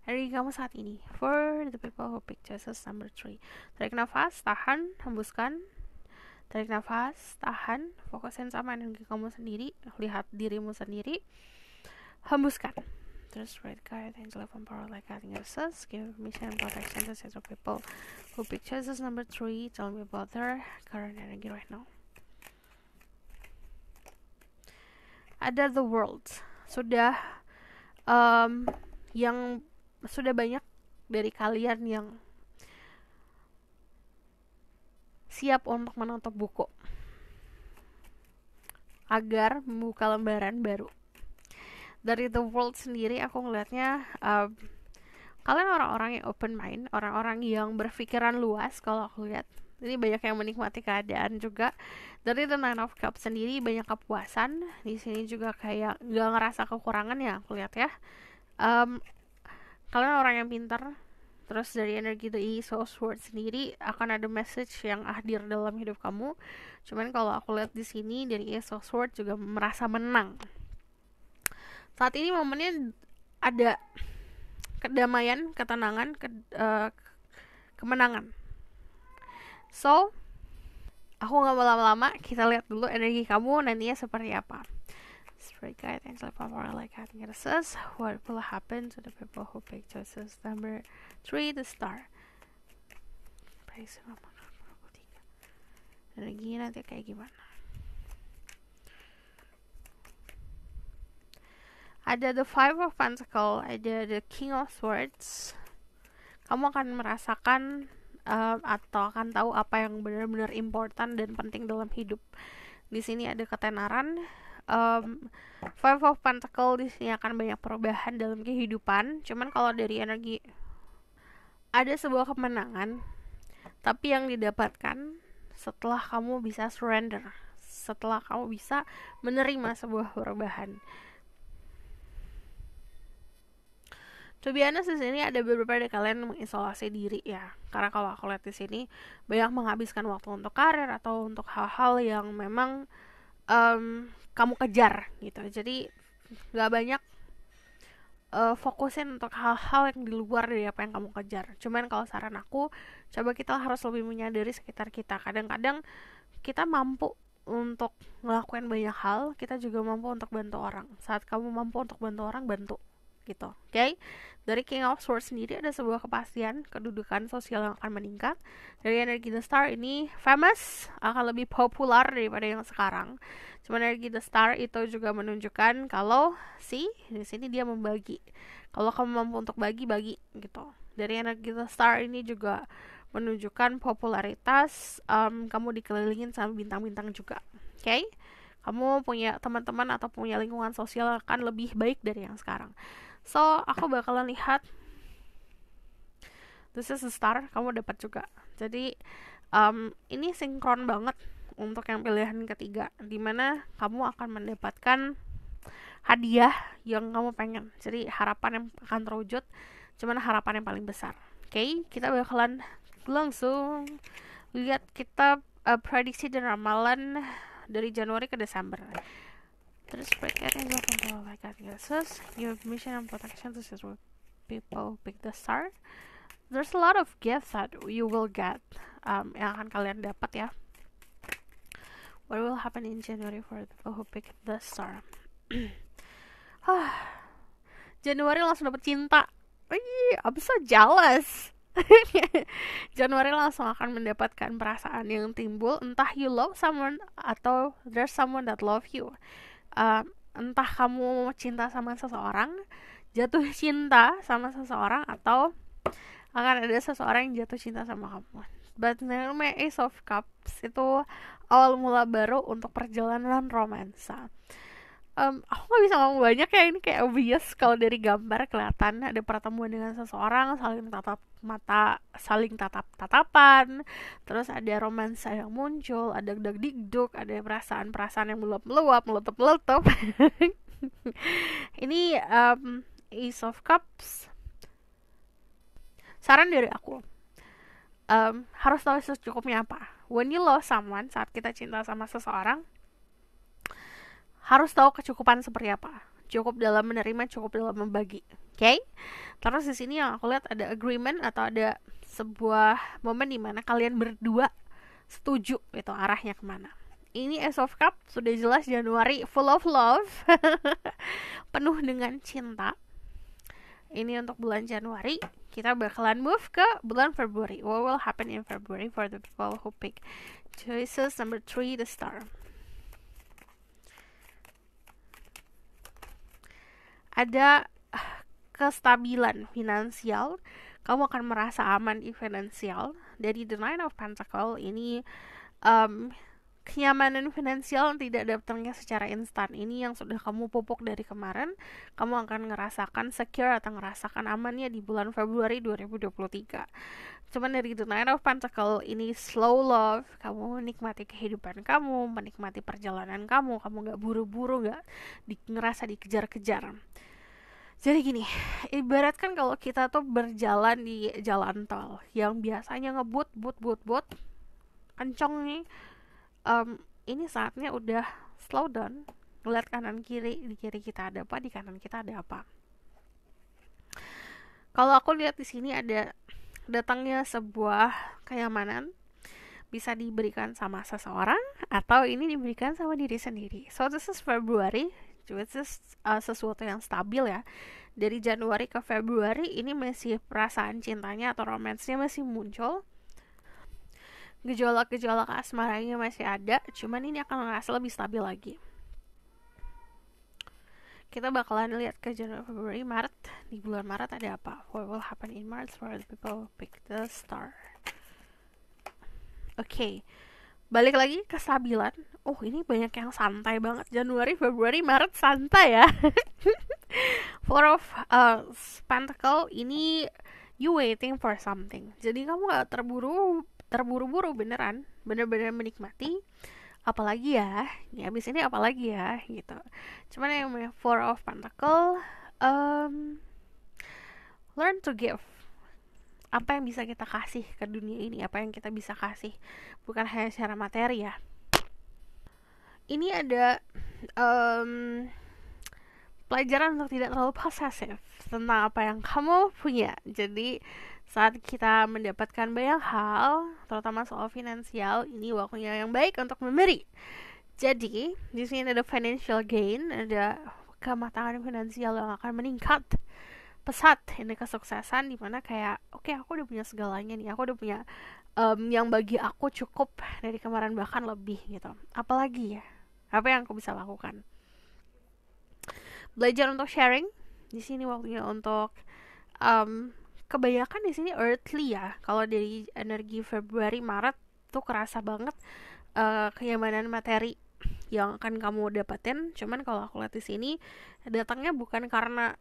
energi kamu saat ini. For the people who pick choices number 3. Tarik nafas, tahan, hembuskan. Tarik nafas, tahan, fokusin sama energi kamu sendiri, lihat dirimu sendiri, hembuskan. Terus red card, angel of power, like guiding us, give mission and protection to set of people who pick choices number 3. Tell me about their current energy right now. Ada the world. Sudah sudah banyak dari kalian yang siap untuk menutup buku agar membuka lembaran baru. Dari the world sendiri aku ngelihatnya kalian orang-orang yang open mind, orang-orang yang berpikiran luas. Kalau aku lihat ini banyak yang menikmati keadaan juga. Dari the Nine of Cups sendiri banyak kepuasan. Di sini juga kayak gak ngerasa kekurangan ya aku lihat ya. Kalian orang yang pintar. Terus dari energi the Ace of Swords sendiri akan ada message yang hadir dalam hidup kamu. Cuman kalau aku lihat di sini dari Ace of Swords juga merasa menang. Saat ini momennya ada kedamaian, ketenangan, kemenangan. So, aku gak mau lama-lama, kita lihat dulu energi kamu nantinya seperti apa. Spirit guide, angel power, like having it says, what will happen to the people who pick choices number 3, the star. Energi nanti kayak gimana? Ada the Five of Pentacles, ada the King of Swords. Kamu akan merasakan atau akan tahu apa yang benar-benar important dan penting dalam hidup. Di sini ada ketenaran. Five of Pentacles di sini akan banyak perubahan dalam kehidupan. Cuman kalau dari energi ada sebuah kemenangan, tapi yang didapatkan setelah kamu bisa surrender, setelah kamu bisa menerima sebuah perubahan. To be honest, di sini ada beberapa dari kalian mengisolasi diri ya. Karena kalau aku lihat di sini banyak menghabiskan waktu untuk karir atau untuk hal-hal yang memang kamu kejar gitu. Jadi nggak banyak fokusin untuk hal-hal yang di luar dari apa yang kamu kejar. Cuman kalau saran aku, coba kita harus lebih menyadari sekitar kita. Kadang-kadang kita mampu untuk ngelakuin banyak hal, kita juga mampu untuk bantu orang. Saat kamu mampu untuk bantu orang, bantu gitu. Oke? Okay? Dari King of Swords sendiri ada sebuah kepastian kedudukan sosial yang akan meningkat. Dari energi The Star ini famous, akan lebih populer daripada yang sekarang. Cuman energi The Star itu juga menunjukkan kalau di sini dia membagi. Kalau kamu mampu untuk bagi gitu. Dari energi The Star ini juga menunjukkan popularitas, kamu dikelilingin sama bintang-bintang juga. Oke? Okay? Kamu punya teman-teman atau punya lingkungan sosial akan lebih baik dari yang sekarang. So, aku bakalan lihat this is a star, kamu dapat juga. Jadi, ini sinkron banget untuk yang pilihan ketiga, dimana kamu akan mendapatkan hadiah yang kamu pengen. Jadi, harapan yang akan terwujud, cuman harapan yang paling besar. Oke, kita bakalan langsung lihat kita prediksi dan ramalan dari Januari ke Desember. Terus bracketnya gue control like that. Yes, your mission and protection. This is what people pick the star. There's a lot of gifts that you will get, yang akan kalian dapat ya. What will happen in January for the people who pick the star? Januari langsung dapat cinta. I'm so jealous. Januari langsung akan mendapatkan perasaan yang timbul, entah you love someone atau there's someone that love you. Entah kamu cinta sama seseorang, jatuh cinta sama seseorang, atau akan ada seseorang yang jatuh cinta sama kamu. But namanya Ace of Cups itu awal mula baru untuk perjalanan romansa. Aku gak bisa ngomong banyak ya, ini kayak obvious kalau dari gambar kelihatan ada pertemuan dengan seseorang, saling tatap mata, saling tatap-tatapan, terus ada romansa yang muncul, ada dag-digduk, ada perasaan-perasaan yang meluap-meluap, meletup-meletup. Ini Ace of Cups. Saran dari aku, harus tahu secukupnya apa. When you love someone, saat kita cinta sama seseorang, harus tahu kecukupan seperti apa. Cukup dalam menerima, cukup dalam membagi. Oke? Terus di sini yang aku lihat ada agreement atau ada sebuah momen di mana kalian berdua setuju itu arahnya kemana. Ini Ace of Cups sudah jelas Januari full of love. Penuh dengan cinta. Ini untuk bulan Januari. Kita bakalan move ke bulan Februari. What will happen in February for the people who pick choices number 3, the star. Ada kestabilan finansial, kamu akan merasa aman di finansial. Dari the Nine of Pentacles ini, kenyamanan finansial tidak datangnya secara instan. Ini yang sudah kamu pupuk dari kemarin, kamu akan ngerasakan secure atau ngerasakan amannya di bulan Februari 2023. Cuman dari the Nine of Pentacles ini slow love, kamu menikmati kehidupan kamu, menikmati perjalanan kamu gak buru-buru, gak ngerasa dikejar-kejar. Jadi gini, ibaratkan kalau kita tuh berjalan di jalan tol yang biasanya ngebut, kenceng nih, ini saatnya udah slow down, ngeliat kanan kiri, di kiri kita ada apa, di kanan kita ada apa. Kalau aku lihat di sini ada datangnya sebuah kenyamanan, bisa diberikan sama seseorang atau ini diberikan sama diri sendiri. So this is February, which is sesuatu yang stabil ya. Dari Januari ke Februari ini masih perasaan cintanya atau romansnya masih muncul, gejolak-gejolak asmaranya masih ada, cuman ini akan merasa lebih stabil lagi. Kita bakalan lihat ke Januari, Februari, Maret. Di bulan Maret ada apa? What will happen in March for the people who pick the star? Oke. Balik lagi ke kestabilan. Ini banyak yang santai banget. Januari, Februari, Maret santai ya. Four of Pentacles ini you waiting for something. Jadi kamu gak terburu-buru beneran. Bener-bener menikmati. Apalagi ya. Abis ini apalagi ya gitu. Cuman yang Four of Pentacles, learn to give. Apa yang bisa kita kasih ke dunia ini, apa yang kita bisa kasih, bukan hanya secara materi ya. Ini ada pelajaran untuk tidak terlalu posesif tentang apa yang kamu punya. Jadi saat kita mendapatkan banyak hal, terutama soal finansial, ini waktunya yang baik untuk memberi. Jadi di sini ada financial gain, ada kematangan finansial yang akan meningkat pesat, ini kesuksesan, dimana kayak oke, aku udah punya segalanya nih, aku udah punya yang bagi aku cukup dari kemarin, bahkan lebih gitu. Apalagi ya, apa yang aku bisa lakukan? Belajar untuk sharing. Di sini waktunya untuk kebanyakan di sini earthly ya. Kalau dari energi Februari Maret tuh kerasa banget kenyamanan materi yang akan kamu dapetin. Cuman kalau aku lihat di sini datangnya bukan karena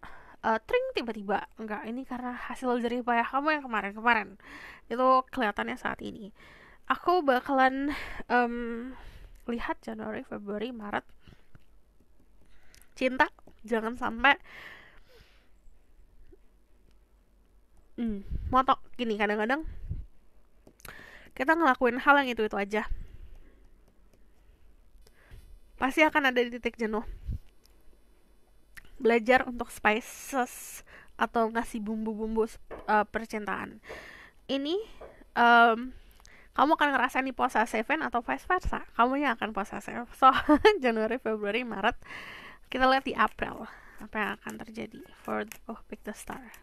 tring tiba-tiba, enggak, ini karena hasil jerih payah kamu yang kemarin-kemarin. Itu kelihatannya saat ini. Aku bakalan lihat Januari, Februari, Maret. Cinta, jangan sampai motok gini. Kadang-kadang kita ngelakuin hal yang itu aja, pasti akan ada di titik jenuh. Belajar untuk spices atau ngasih bumbu-bumbu percintaan. Ini kamu akan ngerasain di possessive atau vice versa. Kamunya akan possessive. So, Januari, Februari, Maret. Kita lihat di April apa yang akan terjadi for Pick the Star.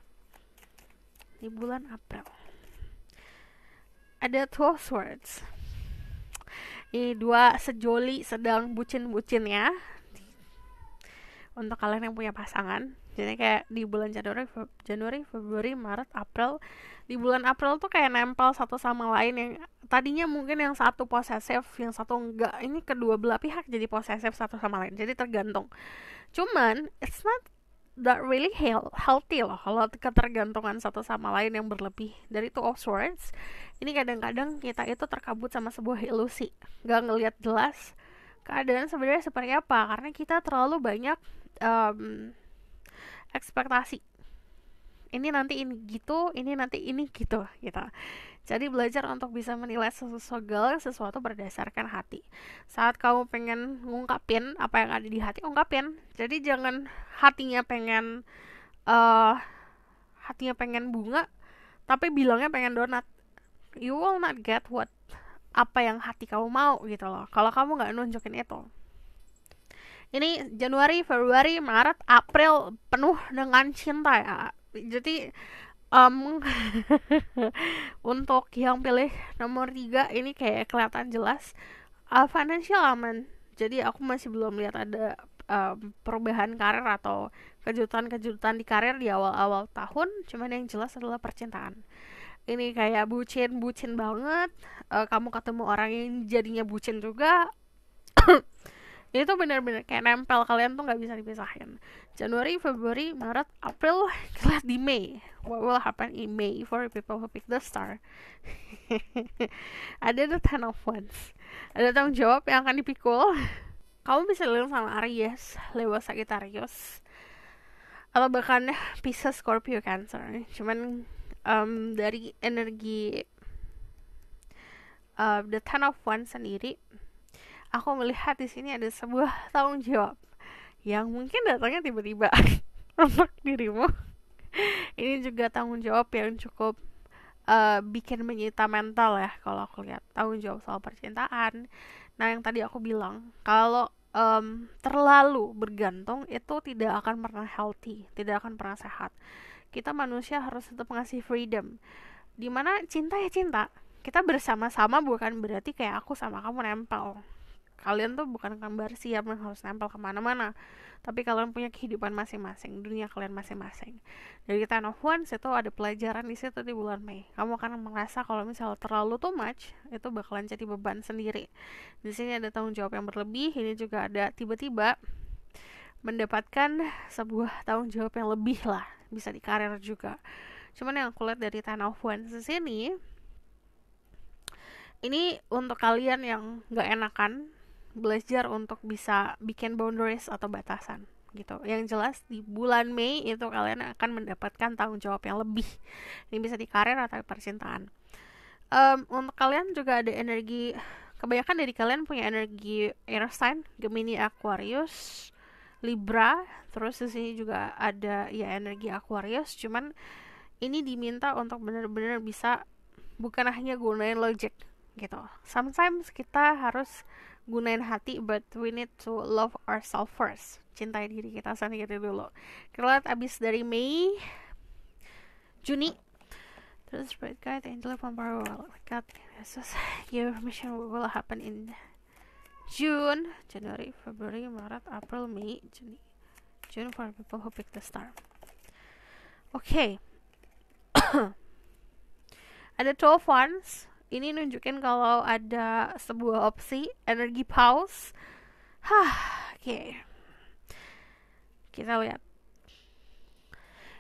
Di bulan April ada Two of Swords. Ini dua sejoli sedang bucin-bucin ya untuk kalian yang punya pasangan. Jadi kayak di bulan Januari, Februari, Maret, April. Di bulan April tuh kayak nempel satu sama lain, yang tadinya mungkin yang satu posesif, yang satu enggak. Ini kedua belah pihak jadi posesif satu sama lain. Jadi tergantung. Cuman it's not that really healthy loh kalau ketergantungan satu sama lain yang berlebih. Dari Two of Swords, ini kadang-kadang kita itu terkabut sama sebuah ilusi, gak ngelihat jelas keadaan sebenarnya seperti apa, karena kita terlalu banyak ekspektasi. Ini nanti ini gitu, ini nanti ini gitu. Jadi belajar untuk bisa menilai segala sesuatu berdasarkan hati. Saat kamu pengen ngungkapin apa yang ada di hati, ungkapin. Jadi jangan hatinya pengen bunga, tapi bilangnya pengen donat. You will not get apa yang hati kamu mau gitu loh, kalau kamu nggak nunjukin itu. Ini Januari, Februari, Maret, April penuh dengan cinta ya. Jadi untuk yang pilih nomor 3 ini kayak kelihatan jelas financial aman. Jadi aku masih belum lihat ada perubahan karir atau kejutan-kejutan di karir di awal-awal tahun. Cuman yang jelas adalah percintaan. Ini kayak bucin banget. Kamu ketemu orang yang jadinya bucin juga. Ini tuh benar-benar kayak nempel, kalian tuh nggak bisa dipisahin. Januari, Februari, Maret, April. Lihat di Mei. What will happen in May for people who pick the star? Ada the Ten of Wands. Ada tanggung jawab yang akan dipikul. Kamu bisa lihat sama Aries, Leo, Sagittarius, atau bahkan Pisces, Scorpio, Cancer. Cuman dari energi the Ten of Wands sendiri, aku melihat di sini ada sebuah tanggung jawab yang mungkin datangnya tiba-tiba untuk dirimu. Ini juga tanggung jawab yang cukup bikin menyita mental ya, kalau aku lihat tanggung jawab soal percintaan. Nah, yang tadi aku bilang, kalau terlalu bergantung itu tidak akan pernah healthy, tidak akan pernah sehat. Kita manusia harus tetap ngasih freedom. Dimana cinta ya cinta, kita bersama-sama, bukan berarti kayak aku sama kamu nempel. Kalian tuh bukan kembar siam yang harus nempel kemana-mana, tapi kalian punya kehidupan masing-masing, dunia kalian masing-masing. Dari Ten of Wands itu ada pelajaran di situ di bulan Mei. Kamu akan merasa kalau misalnya terlalu too much, itu bakalan jadi beban sendiri. Di sini ada tanggung jawab yang berlebih. Ini juga ada tiba-tiba mendapatkan sebuah tanggung jawab yang lebih lah, bisa di karir juga. Cuman yang aku lihat dari Ten of Wands di sini, ini untuk kalian yang nggak enakan, belajar untuk bisa bikin boundaries atau batasan gitu. Yang jelas di bulan Mei itu kalian akan mendapatkan tanggung jawab yang lebih. Ini bisa di karir atau percintaan. Untuk kalian juga ada energi, kebanyakan dari kalian punya energi air sign, Gemini, Aquarius, Libra, terus di sini juga ada ya energi Aquarius, cuman ini diminta untuk benar-benar bisa bukan hanya gunain logic gitu. Sometimes kita harus gunain hati, but we need to love ourselves first. Cintai diri kita sendiri dulu. Kita lihat abis dari Mei, Juni, terus Spirit Guide, Angel from Power, God, Jesus, your mission will happen in June, January, February, Maret, April, May, June for people who pick the star. Okay. Ada 12 Wands. Ini nunjukin kalau ada sebuah opsi energi pause. Oke. Kita lihat.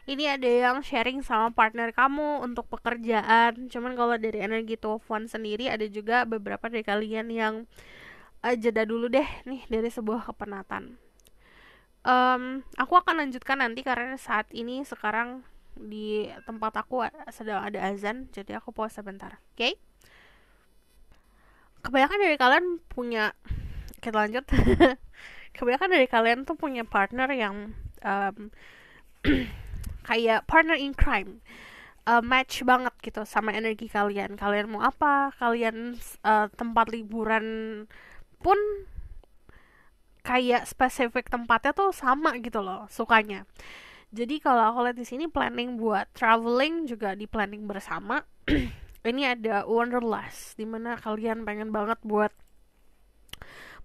Ini ada yang sharing sama partner kamu untuk pekerjaan. Cuman kalau dari energi 12 Wands sendiri ada juga beberapa dari kalian yang jeda dulu deh nih dari sebuah kepenatan. Aku akan lanjutkan nanti karena saat ini sekarang di tempat aku sedang ada azan, jadi aku pause sebentar. Oke? Kebanyakan dari kalian punya, kita lanjut. Kebanyakan dari kalian tuh punya partner yang kayak partner in crime, match banget gitu sama energi kalian. Kalian mau apa, kalian tempat liburan pun kayak spesifik tempatnya tuh sama gitu loh sukanya. Jadi kalau aku lihat di sini planning buat traveling juga di planning bersama. Ini ada Wanderlust, dimana kalian pengen banget buat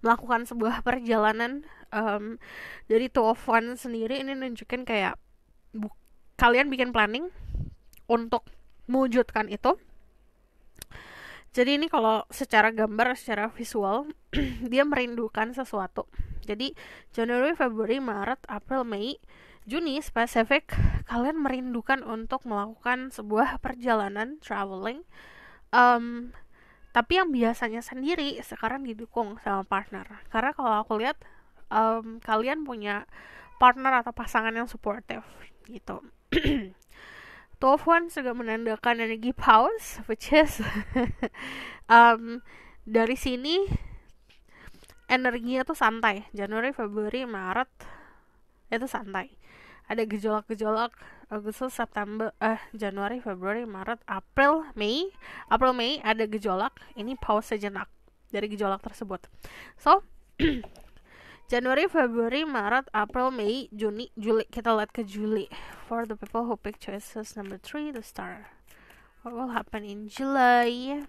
melakukan sebuah perjalanan. Dari Two of Wands sendiri ini nunjukin kayak kalian bikin planning untuk mewujudkan itu. Jadi ini kalau secara gambar, secara visual, dia merindukan sesuatu. Jadi Januari, Februari, Maret, April, Mei, Juni spesifik kalian merindukan untuk melakukan sebuah perjalanan traveling. Tapi yang biasanya sendiri sekarang didukung sama partner. Karena kalau aku lihat kalian punya partner atau pasangan yang supportive gitu. Two of Wands juga menandakan energi pause, which is dari sini energinya tuh santai. Januari, Februari, Maret itu santai. Ada gejolak-gejolak Agustus, September, Januari, Februari, Maret, April, Mei ada gejolak. Ini pause sejenak dari gejolak tersebut. So Januari, Februari, Maret, April, Mei, Juni, Juli. Kita lihat ke Juli. For the people who pick choices number 3, the star. What will happen in July?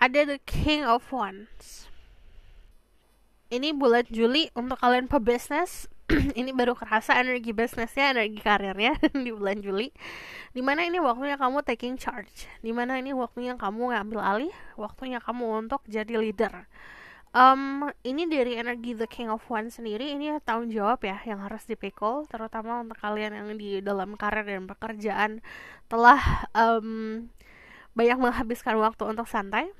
Ada the King of Wands. Ini bulan Juli untuk kalian pebisnis. Ini baru kerasa energi bisnisnya, energi karirnya di bulan Juli. Dimana ini waktunya kamu taking charge. Dimana ini waktunya kamu ngambil alih. Waktunya kamu untuk jadi leader. Ini dari energi The King of Wands sendiri, ini tanggung jawab ya yang harus dipikul. Terutama untuk kalian yang di dalam karir dan pekerjaan telah banyak menghabiskan waktu untuk santai.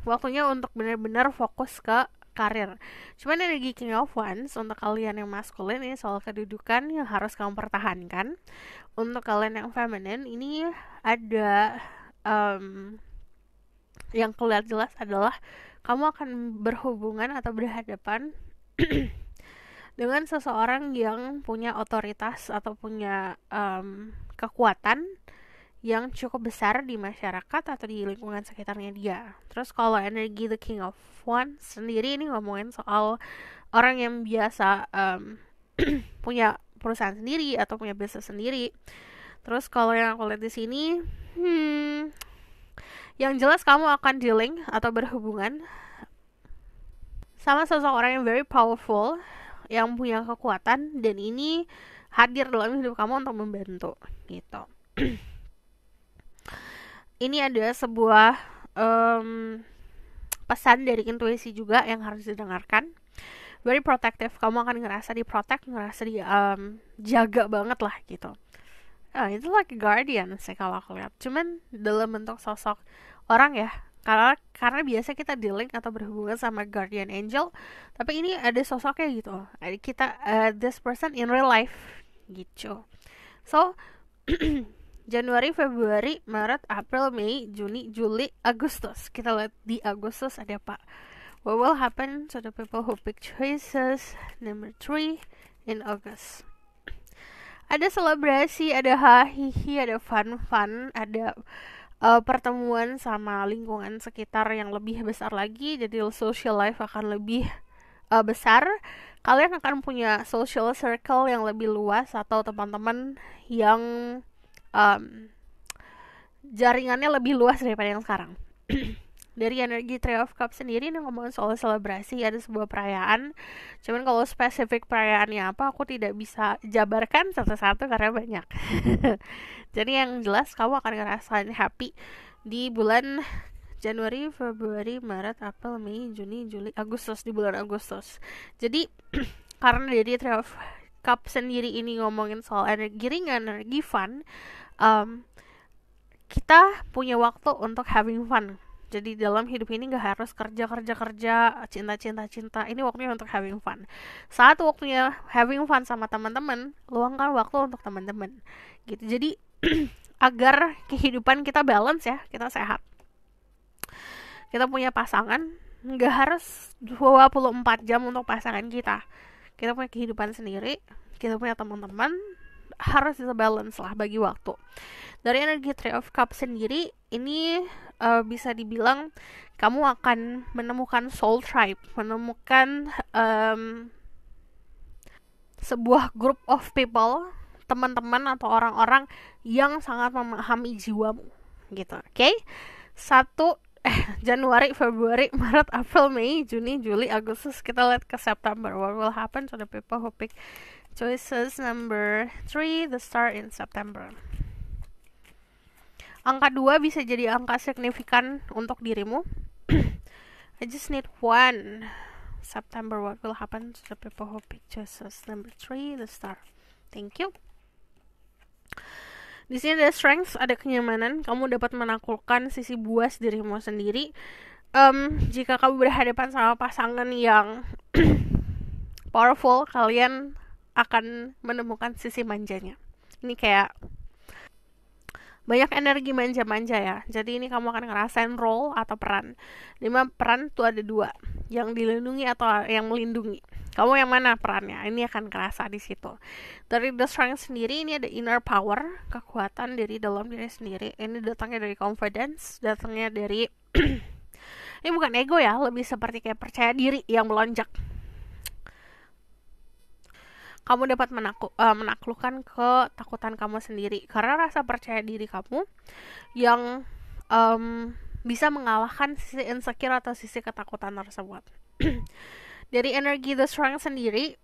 Waktunya untuk benar-benar fokus ke karir. Cuman energi King of Wands untuk kalian yang maskulin ini soal kedudukan yang harus kamu pertahankan. Untuk kalian yang feminin ini ada yang kelihatan jelas adalah kamu akan berhubungan atau berhadapan dengan seseorang yang punya otoritas atau punya kekuatan yang cukup besar di masyarakat atau di lingkungan sekitarnya dia. Terus kalau energi The King of Wands sendiri ini ngomongin soal orang yang biasa punya perusahaan sendiri atau punya bisnis sendiri. Terus kalau yang aku lihat di sini, yang jelas kamu akan dealing atau berhubungan sama seseorang yang very powerful, yang punya kekuatan, dan ini hadir dalam hidup kamu untuk membantu gitu. Ini ada sebuah pesan dari intuisi juga yang harus didengarkan. Very protective, kamu akan ngerasa di-protect, ngerasa jaga banget lah gitu. Itu like guardian sih kalau aku lihat. Cuman dalam bentuk sosok orang ya. Karena biasa kita dealing atau berhubungan sama guardian angel, tapi ini ada sosoknya gitu. Kita this person in real life gitu. So Januari, Februari, Maret, April, Mei, Juni, Juli, Agustus. Kita lihat di Agustus ada apa. What will happen to the people who pick choices number 3 in August? Ada selebrasi, ada hahihi, ada fun-fun, ada pertemuan sama lingkungan sekitar yang lebih besar lagi, jadi social life akan lebih besar. Kalian akan punya social circle yang lebih luas atau teman-teman yang jaringannya lebih luas daripada yang sekarang. Dari energi Three of Cups sendiri ini ngomongin soal selebrasi, ada sebuah perayaan. Cuman kalau spesifik perayaannya apa, aku tidak bisa jabarkan satu-satu karena banyak. Jadi yang jelas kamu akan ngerasain happy di bulan Januari, Februari, Maret, April, Mei, Juni, Juli, Agustus, di bulan Agustus. Jadi karena dari Three of Cups sendiri ini ngomongin soal energi ringan, energi fun, kita punya waktu untuk having fun. Jadi dalam hidup ini gak harus kerja, cinta. Ini waktunya untuk having fun. Saat waktunya having fun sama teman-teman, luangkan waktu untuk teman-teman. Gitu. Jadi agar kehidupan kita balance ya, kita sehat. Kita punya pasangan, gak harus 24 jam untuk pasangan kita. Kita punya kehidupan sendiri, kita punya teman-teman, harus bisa balance lah bagi waktu. Dari energi Three of Cups sendiri, ini bisa dibilang kamu akan menemukan soul tribe, menemukan sebuah group of people, teman-teman atau orang-orang yang sangat memahami jiwamu, gitu. Oke? Januari, Februari, Maret, April, Mei, Juni, Juli, Agustus. Kita lihat ke September. What will happen to the people who pick choices number 3, the star in September? Angka 2 bisa jadi angka signifikan untuk dirimu. I just need 1. September, what will happen to the people who pick choices number 3, the star? Thank you. Di sini ada strength, ada kenyamanan. Kamu dapat menaklukkan sisi buas dirimu sendiri. Jika kamu berhadapan sama pasangan yang powerful, kalian akan menemukan sisi manjanya. Ini kayak banyak energi manja-manja ya. Jadi ini kamu akan ngerasain role atau peran. 5 peran tuh ada 2, yang dilindungi atau yang melindungi. Kamu yang mana perannya? Ini akan kerasa di situ. Dari the strength sendiri ini ada inner power, kekuatan dari dalam diri sendiri. Ini datangnya dari confidence, datangnya dari ini bukan ego ya, lebih seperti kayak percaya diri yang melonjak. Kamu dapat menaklukkan ketakutan kamu sendiri karena rasa percaya diri kamu yang bisa mengalahkan sisi insecure atau sisi ketakutan tersebut. Dari energi the strength sendiri,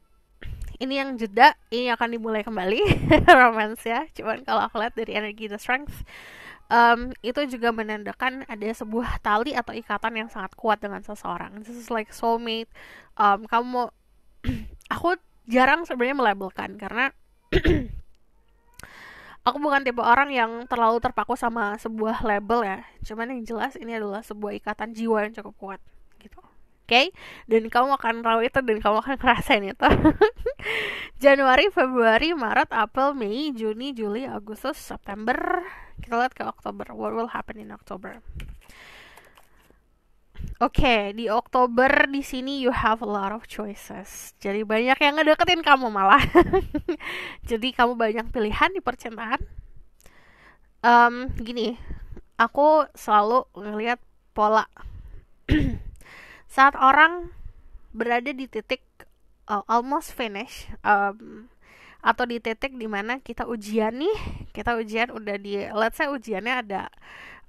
ini yang jeda, ini akan dimulai kembali romance ya. Cuman kalau aku lihat dari energi the strength, itu juga menandakan ada sebuah tali atau ikatan yang sangat kuat dengan seseorang. This is like soulmate. Kamu aku jarang sebenarnya melabelkan karena aku bukan tipe orang yang terlalu terpaku sama sebuah label ya. Cuman yang jelas ini adalah sebuah ikatan jiwa yang cukup kuat gitu. Oke? Dan kamu akan tahu itu dan kamu akan ngerasain itu. Januari, Februari, Maret, April, Mei, Juni, Juli, Agustus, September. Kita lihat ke Oktober. What will happen in October? Oke, di Oktober di sini you have a lot of choices. Jadi banyak yang ngedeketin kamu malah. Jadi kamu banyak pilihan di percintaan. Gini, aku selalu ngelihat pola. Saat orang berada di titik almost finish, atau di titik dimana kita ujian udah di, let's say ujiannya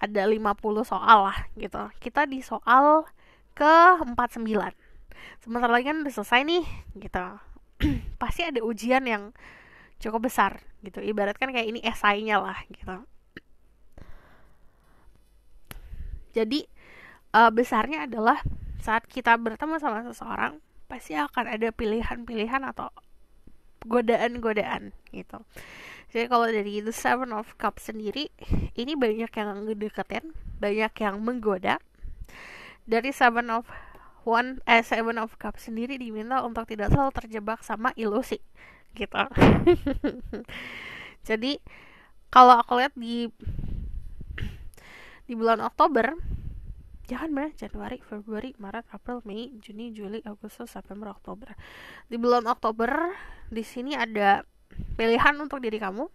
ada 50 soal lah gitu. Kita di soal ke 49. Sebentar lagi kan udah selesai nih gitu. Pasti ada ujian yang cukup besar gitu. Ibaratkan kayak ini esainya lah gitu. Jadi besarnya adalah saat kita bertemu sama seseorang, pasti akan ada pilihan-pilihan atau godaan-godaan gitu. Jadi kalau dari The Seven of Cups sendiri, ini banyak yang ngedeketin, banyak yang menggoda. Dari Seven of Cups sendiri diminta untuk tidak selalu terjebak sama ilusi gitu. Jadi kalau aku lihat di bulan Oktober, Jangan benar, Januari, Februari, Maret, April, Mei, Juni, Juli, Agustus, September, Oktober. Di bulan Oktober, di sini ada pilihan untuk diri kamu.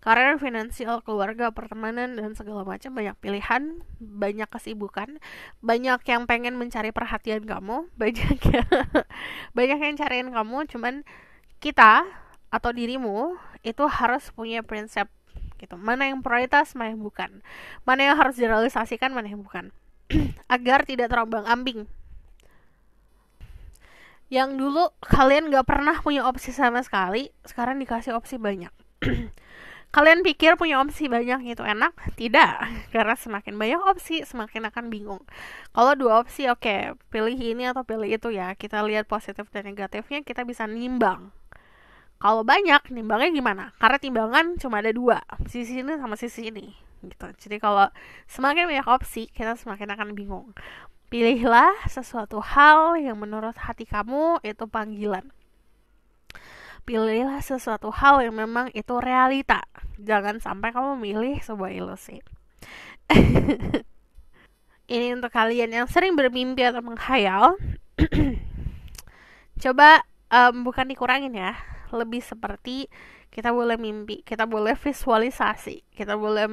Karir, finansial, keluarga, pertemanan, dan segala macam. Banyak pilihan, banyak kesibukan, banyak yang pengen mencari perhatian kamu, banyak yang cariin kamu. Cuman kita atau dirimu itu harus punya prinsip gitu. Mana yang prioritas, mana yang bukan. Mana yang harus direalisasikan, mana yang bukan. Agar tidak terombang-ambing. Yang dulu kalian gak pernah punya opsi sama sekali, sekarang dikasih opsi banyak. Kalian pikir punya opsi banyak itu enak? Tidak, karena semakin banyak opsi semakin akan bingung. Kalau 2 opsi, oke, pilih ini atau pilih itu ya. Kita lihat positif dan negatifnya, kita bisa nimbang. Kalau banyak, nimbangnya gimana? Karena timbangan cuma ada 2, sisi ini sama sisi ini gitu. Jadi kalau semakin banyak opsi, kita semakin akan bingung. Pilihlah sesuatu hal yang menurut hati kamu itu panggilan. Pilihlah sesuatu hal yang memang itu realita. Jangan sampai kamu milih sebuah ilusi. Ini untuk kalian yang sering bermimpi atau menghayal. Coba bukan dikurangin ya. Lebih seperti kita boleh mimpi, kita boleh visualisasi, kita boleh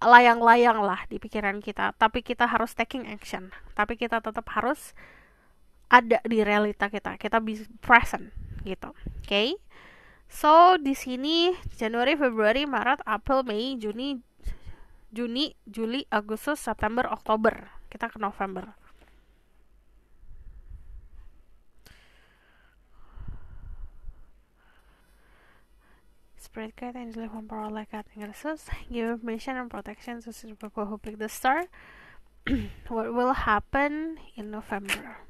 layang-layang lah di pikiran kita. Tapi kita harus taking action. Tapi kita tetap harus ada di realita kita. Kita be present gitu. Okay? So, di sini Januari, Februari, Maret, April, Mei, Juni, Juli, Agustus, September, Oktober. Kita ke November. Spirit guide and deliver memperoleh guiding resource, give information and protection to people who pick the star. What will happen in November?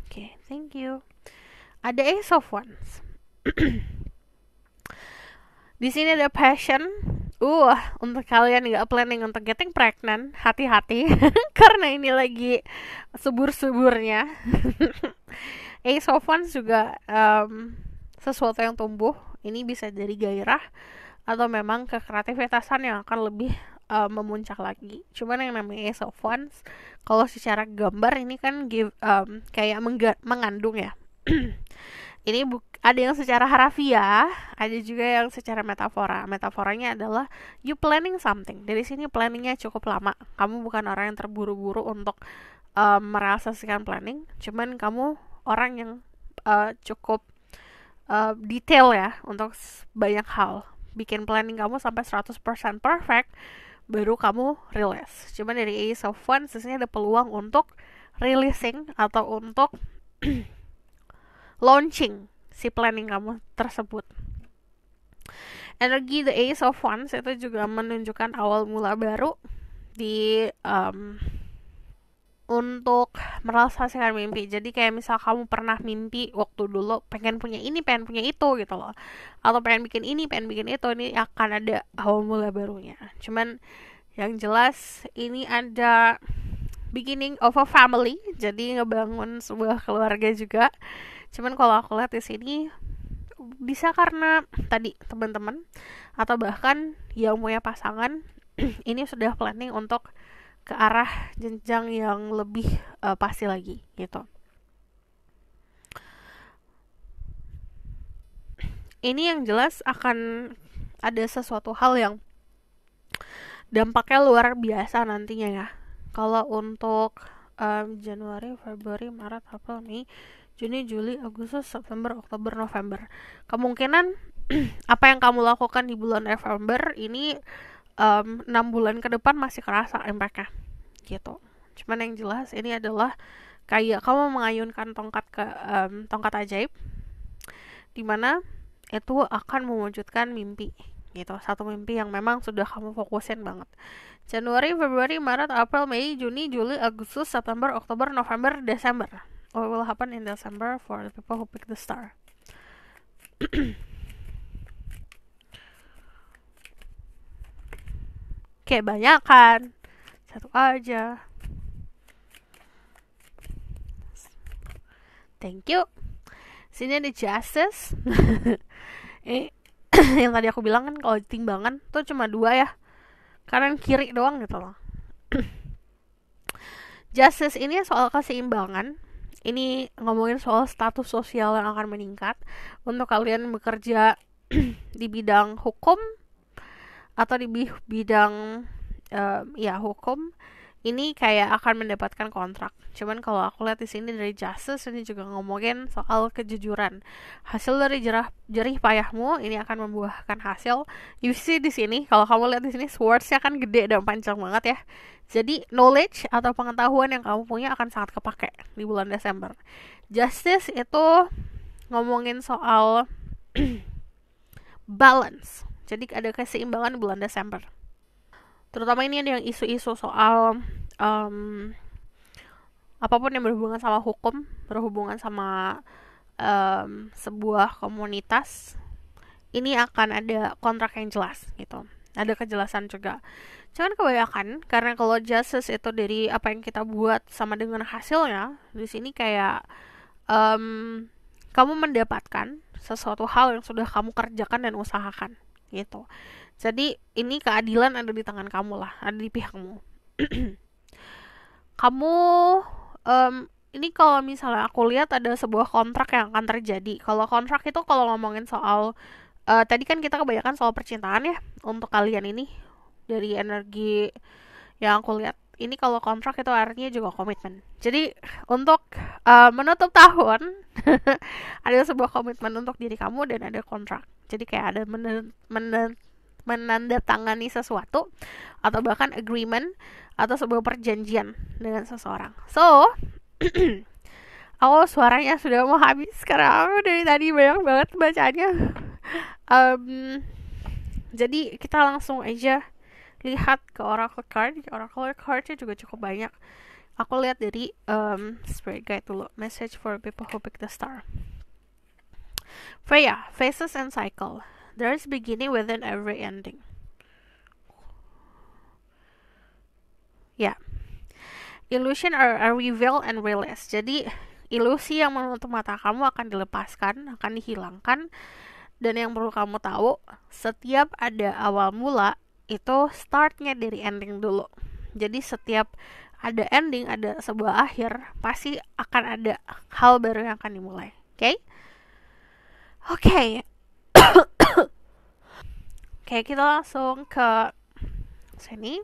Okay, thank you. Ada Ace of Wands. Di sini ada passion. Untuk kalian nggak planning untuk getting pregnant, hati-hati karena ini lagi subur-suburnya. Ace of Wands juga sesuatu yang tumbuh. Ini bisa dari gairah atau memang kekreativitasan yang akan lebih memuncak lagi. Cuman yang namanya Ace of Wands, kalau secara gambar ini kan kayak mengandung ya. Ini ada yang secara harafiah, ada juga yang secara metafora. Metaforanya adalah you planning something. Dari sini planningnya cukup lama. Kamu bukan orang yang terburu-buru untuk merealisasikan planning. Cuman kamu orang yang cukup detail ya untuk banyak hal. Bikin planning kamu sampai 100% perfect, baru kamu release. Cuman dari Ace of Wands, sisanya ada peluang untuk releasing atau untuk launching si planning kamu tersebut. Energi The Ace of Wands itu juga menunjukkan awal mula baru di untuk merealisasikan mimpi. Jadi kayak misal kamu pernah mimpi waktu dulu pengen punya ini, pengen punya itu gitu loh. Atau pengen bikin ini, pengen bikin itu, ini akan ada awal mula barunya. Cuman yang jelas ini ada beginning of a family. Jadi ngebangun sebuah keluarga juga. Cuman kalau aku lihat di sini bisa karena tadi teman-teman atau bahkan yang punya pasangan ini sudah planning untuk ke arah jenjang yang lebih pasti lagi gitu. Ini yang jelas akan ada sesuatu hal yang dampaknya luar biasa nantinya ya. Kalau untuk Januari, Februari, Maret, April, Mei, Juni, Juli, Agustus, September, Oktober, November. Kemungkinan apa yang kamu lakukan di bulan November ini 6 bulan ke depan masih kerasa impact-nya gitu. Cuman yang jelas ini adalah kayak kamu mengayunkan tongkat ajaib, dimana itu akan mewujudkan mimpi gitu. Satu mimpi yang memang sudah kamu fokusin banget. Januari, Februari, Maret, April, Mei, Juni, Juli, Agustus, September, Oktober, November, Desember. What will happen in December for the people who pick the star? Kayak banyak kan? Satu aja. Thank you. Sini ada Justice. Ini yang tadi aku bilang kan kalau timbangan tuh cuma 2 ya, kanan kiri doang gitu loh. Justice ini soal keseimbangan. Ini ngomongin soal status sosial yang akan meningkat untuk kalian bekerja di bidang hukum atau di bidang ya hukum. Ini kayak akan mendapatkan kontrak. Cuman kalau aku lihat di sini dari Justice ini juga ngomongin soal kejujuran. Hasil dari jerih payahmu ini akan membuahkan hasil. You see di sini, kalau kamu lihat di sini swords-nya kan gede dan panjang banget ya. Jadi knowledge atau pengetahuan yang kamu punya akan sangat kepake di bulan Desember. Justice itu ngomongin soal balance. Jadi ada keseimbangan di bulan Desember. Terutama ini ada yang isu-isu soal apapun yang berhubungan sama hukum, berhubungan sama sebuah komunitas, ini akan ada kontrak yang jelas gitu. Ada kejelasan juga. Cuman kebanyakan karena kalau justice itu dari apa yang kita buat sama dengan hasilnya, di sini kayak kamu mendapatkan sesuatu hal yang sudah kamu kerjakan dan usahakan gitu. Jadi ini keadilan ada di tangan kamu lah, ada di pihakmu. Kamu ini kalau misalnya aku lihat ada sebuah kontrak yang akan terjadi. Kalau kontrak itu kalau ngomongin soal tadi kan kita kebanyakan soal percintaan ya untuk kalian ini dari energi yang aku lihat. Ini kalau kontrak itu artinya juga komitmen. Jadi untuk menutup tahun ada sebuah komitmen untuk diri kamu dan ada kontrak. Jadi kayak ada menandatangani sesuatu atau bahkan agreement atau sebuah perjanjian dengan seseorang. So, aku suaranya sudah mau habis karena aku dari tadi banyak banget bacanya. Jadi kita langsung aja lihat ke oracle card. Oracle cardnya juga cukup banyak. Aku lihat dari spirit guide dulu. Message for people who pick the star. Freya, phases and cycle. There is beginning within every ending. Ya. Yeah. Illusion are revealed and released. Jadi ilusi yang menutup mata kamu akan dilepaskan, akan dihilangkan. Dan yang perlu kamu tahu, setiap ada awal mula itu startnya dari ending dulu. Jadi setiap ada ending, ada sebuah akhir, pasti akan ada hal baru yang akan dimulai. Oke? Oke. Oke, kita langsung ke sini.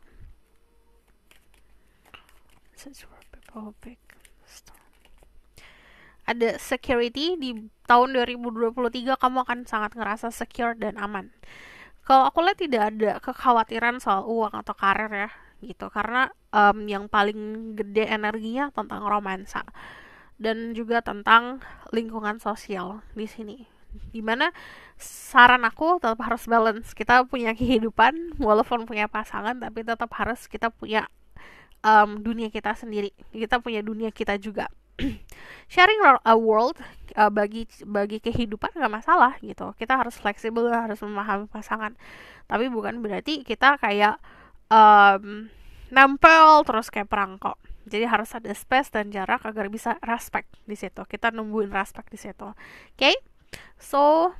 Ada security di tahun 2023, kamu akan sangat ngerasa secure dan aman. Kalau aku lihat tidak ada kekhawatiran soal uang atau karir ya gitu, karena yang paling gede energinya tentang romansa dan juga tentang lingkungan sosial di sini. Dimana saran aku tetap harus balance. Kita punya kehidupan walaupun punya pasangan, tapi tetap harus kita punya dunia kita sendiri. Kita punya dunia kita juga. Sharing a world bagi kehidupan gak masalah gitu. Kita harus fleksibel, harus memahami pasangan. Tapi bukan berarti kita kayak nempel terus kayak perangkok. Jadi harus ada space dan jarak agar bisa respect di situ. Kita nungguin respect di situ. Okay? So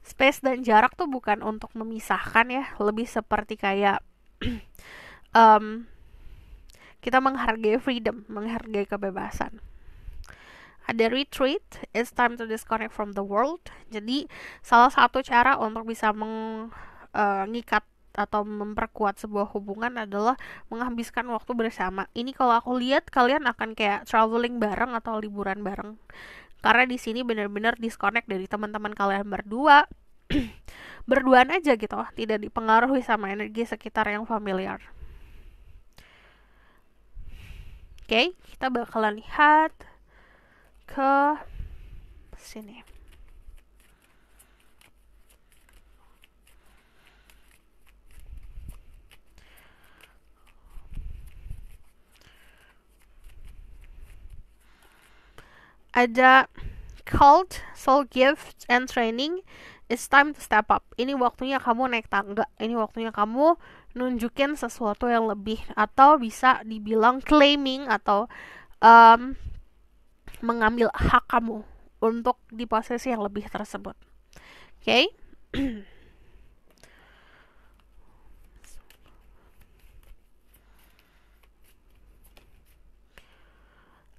space dan jarak tuh bukan untuk memisahkan ya, lebih seperti kayak kita menghargai freedom, menghargai kebebasan. Ada retreat, it's time to disconnect from the world. Jadi salah satu cara untuk bisa mengikat atau memperkuat sebuah hubungan adalah menghabiskan waktu bersama. Ini kalau aku lihat kalian akan kayak traveling bareng atau liburan bareng. Karena di sini benar-benar disconnect dari teman-teman kalian berdua. Berduaan aja gitu, tidak dipengaruhi sama energi sekitar yang familiar. Oke, kita bakalan lihat ke sini. Ada cult, soul gift, and training. It's time to step up. Ini waktunya kamu naik tangga. Ini waktunya kamu nunjukin sesuatu yang lebih, atau bisa dibilang claiming atau um, mengambil hak kamu untuk di posisi yang lebih tersebut. Oke? Okay?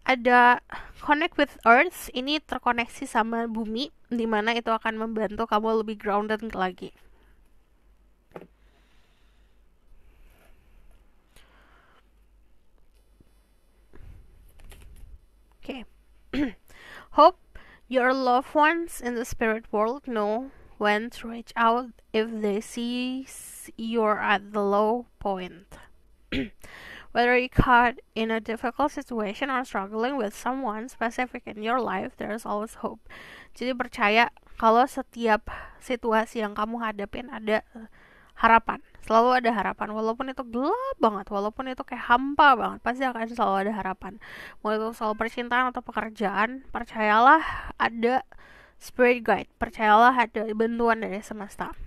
Ada connect with earth, ini terkoneksi sama bumi, dimana itu akan membantu kamu lebih grounded lagi. Oke. Hope your loved ones in the spirit world know when to reach out if they see you're at the low point. Whether you're caught in a difficult situation or struggling with someone specific in your life, there's always hope. Jadi percaya kalau setiap situasi yang kamu hadapin ada harapan. Selalu ada harapan. Walaupun itu gelap banget, walaupun itu kayak hampa banget, pasti akan selalu ada harapan. Mau itu soal percintaan atau pekerjaan, percayalah ada spirit guide. Percayalah ada bantuan dari semesta.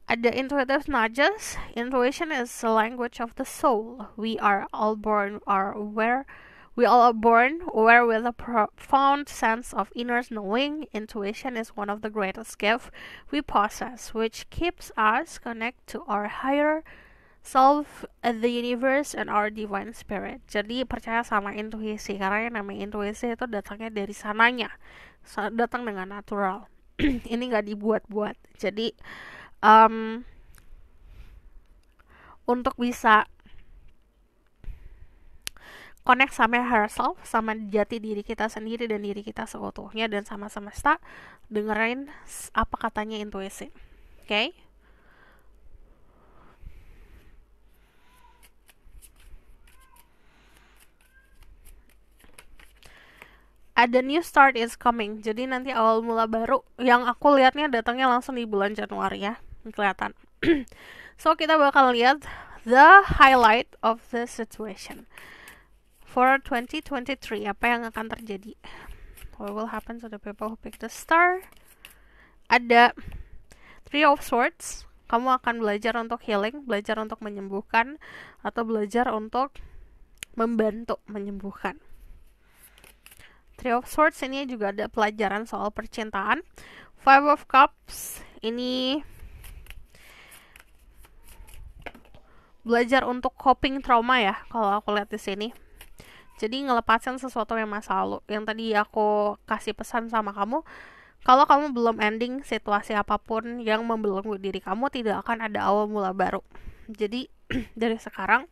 Ada intuitive nudges. Intuition is the language of the soul. We are all born aware with a profound sense of inner knowing. Intuition is one of the greatest gifts we possess, which keeps us connected to our higher self, the universe, and our divine spirit. Jadi percaya sama intuisi, karena yang namanya intuisi itu datangnya dari sananya, datang dengan natural. Ini nggak dibuat-buat. Jadi untuk bisa connect sama higher self, sama jati diri kita sendiri dan diri kita seutuhnya dan sama semesta, dengerin apa katanya intuisi. Oke? Okay? Ada new start is coming. Jadi nanti awal mula baru yang aku lihatnya datangnya langsung di bulan Januari ya. Kelihatan. So kita bakal lihat the highlight of the situation for 2023. Apa yang akan terjadi? What will happen to the people who pick the star? Ada Three of Swords. Kamu akan belajar untuk healing, belajar untuk menyembuhkan, atau belajar untuk membantu menyembuhkan. Three of Swords ini juga ada pelajaran soal percintaan. Five of Cups ini belajar untuk coping trauma ya, kalau aku lihat di sini. Jadi ngelepasin sesuatu yang masa lalu. Yang tadi aku kasih pesan sama kamu, kalau kamu belum ending situasi apapun yang membelenggu diri kamu, tidak akan ada awal mula baru. Jadi dari sekarang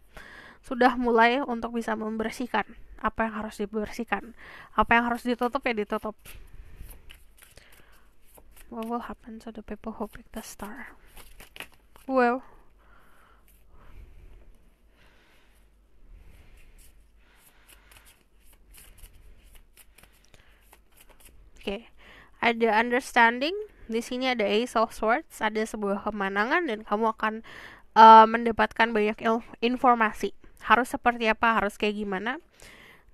sudah mulai untuk bisa membersihkan apa yang harus dibersihkan, apa yang harus ditutup ya ditutup. What will happen to the people who pick the star? Well, okay. Ada understanding. Di sini ada Ace of Swords, ada sebuah kemenangan dan kamu akan mendapatkan banyak informasi. Harus seperti apa, harus kayak gimana.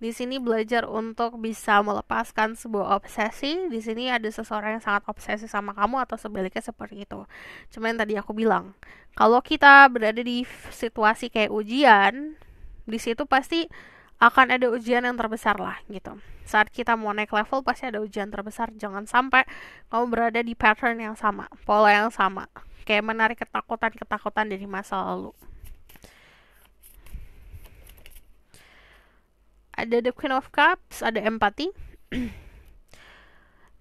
Di sini belajar untuk bisa melepaskan sebuah obsesi. Di sini ada seseorang yang sangat obsesi sama kamu atau sebaliknya seperti itu. Cuma yang tadi aku bilang, kalau kita berada di situasi kayak ujian, di situ pasti akan ada ujian yang terbesar lah gitu. Saat kita mau naik level pasti ada ujian terbesar. Jangan sampai kamu berada di pattern yang sama, pola yang sama, kayak menarik ketakutan dari masa lalu. Ada the Queen of Cups, ada empati.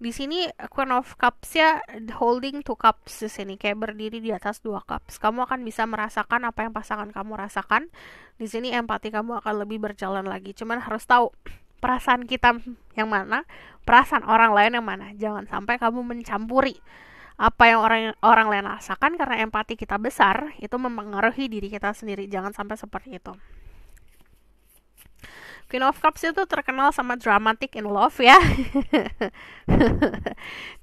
Di sini Queen of Cups ya holding two cups di sini, kayak berdiri di atas dua cups. Kamu akan bisa merasakan apa yang pasangan kamu rasakan. Di sini empati kamu akan lebih berjalan lagi. Cuman harus tahu perasaan kita yang mana, perasaan orang lain yang mana. Jangan sampai kamu mencampuri apa yang orang lain rasakan, karena empati kita besar, itu mempengaruhi diri kita sendiri. Jangan sampai seperti itu. Queen of Cups itu terkenal sama dramatic in love ya.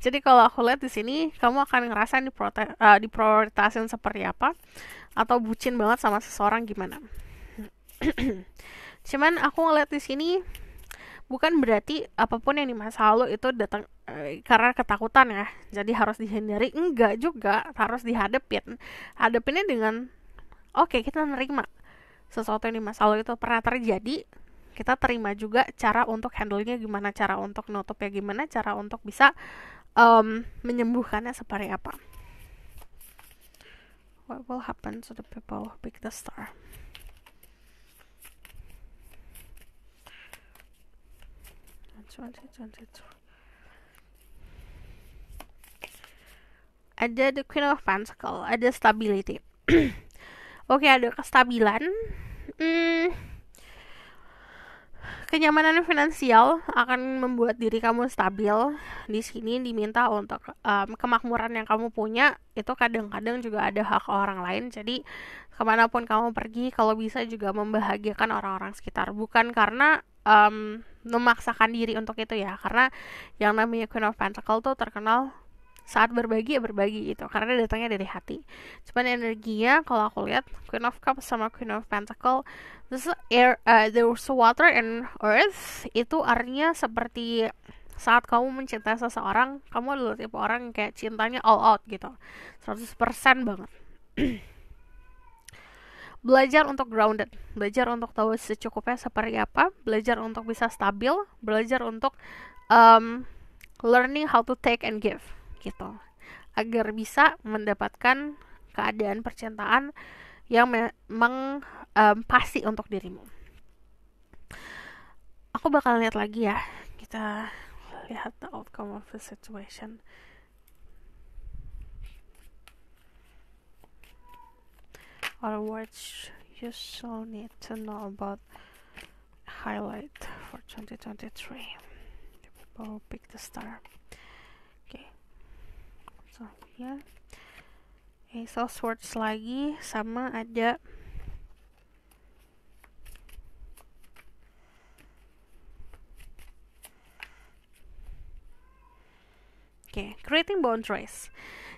Jadi kalau aku lihat di sini, kamu akan ngerasain diprioritasin seperti apa, atau bucin banget sama seseorang gimana. Cuman aku ngeliat di sini bukan berarti apapun yang di masa lalu itu datang karena ketakutan ya. Jadi harus dihindari, enggak juga, harus dihadapin. Hadapinnya dengan oke, kita nerima sesuatu yang di masa lalu itu pernah terjadi, kita terima juga cara untuk handle-nya gimana, cara untuk nutupnya gimana, cara untuk bisa menyembuhkannya seperti apa. What will happen to the people who pick the star? Ada the Queen of Pentacles, ada stability. Oke, ada kestabilan. Kenyamanan finansial akan membuat diri kamu stabil. Di sini diminta untuk kemakmuran yang kamu punya itu kadang-kadang juga ada hak orang lain. Jadi kemanapun kamu pergi, kalau bisa juga membahagiakan orang-orang sekitar. Bukan karena memaksakan diri untuk itu ya, karena yang namanya Queen of Pentacles tuh terkenal saat berbagi ya berbagi gitu, karena datangnya dari hati. Cuman energinya kalau aku lihat Queen of Cups sama Queen of Pentacles, this air, there's water and earth, itu artinya seperti saat kamu mencintai seseorang, kamu adalah tipe orang yang kayak cintanya all out gitu, 100% banget. Belajar untuk grounded, belajar untuk tahu secukupnya seperti apa, belajar untuk bisa stabil, belajar untuk learning how to take and give gitu, agar bisa mendapatkan keadaan percintaan yang memang pasti untuk dirimu. Aku bakal lihat lagi ya, kita lihat the outcome of the situation. Or what you so need to know about highlight for 2023. People pick the star. Okay. So ya, Ace of Swords lagi, sama ada creating boundaries.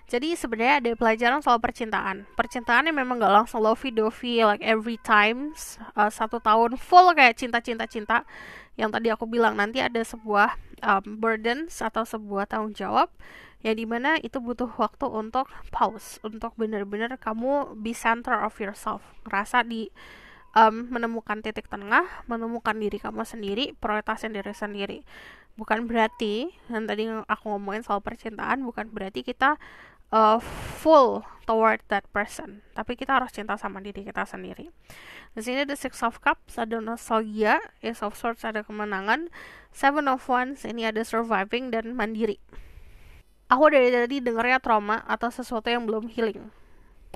Jadi sebenarnya ada pelajaran soal percintaan. Percintaan yang memang gak langsung lovey-dovey like every time. 1 tahun full kayak cinta-cinta-cinta. Yang tadi aku bilang, nanti ada sebuah burdens atau sebuah tanggung jawab yang dimana itu butuh waktu untuk pause, untuk benar-benar kamu be center of yourself, ngerasa di menemukan titik tengah, menemukan diri kamu sendiri, prioritasin diri sendiri. Bukan berarti, yang tadi aku ngomongin soal percintaan, bukan berarti kita full toward that person, tapi kita harus cinta sama diri kita sendiri. Di sini ada Six of Cups, ada nostalgia, Ace of Swords ada kemenangan, Seven of Wands ini ada surviving dan mandiri. Aku dari tadi dengernya trauma atau sesuatu yang belum healing.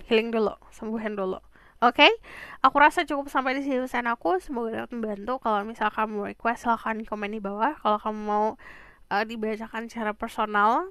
Healing dulu, sembuhin dulu. Oke, aku rasa cukup sampai di sini pesan aku. Semoga dapat membantu. Kalau misal kamu request, silahkan komen di bawah. Kalau kamu mau dibacakan secara personal,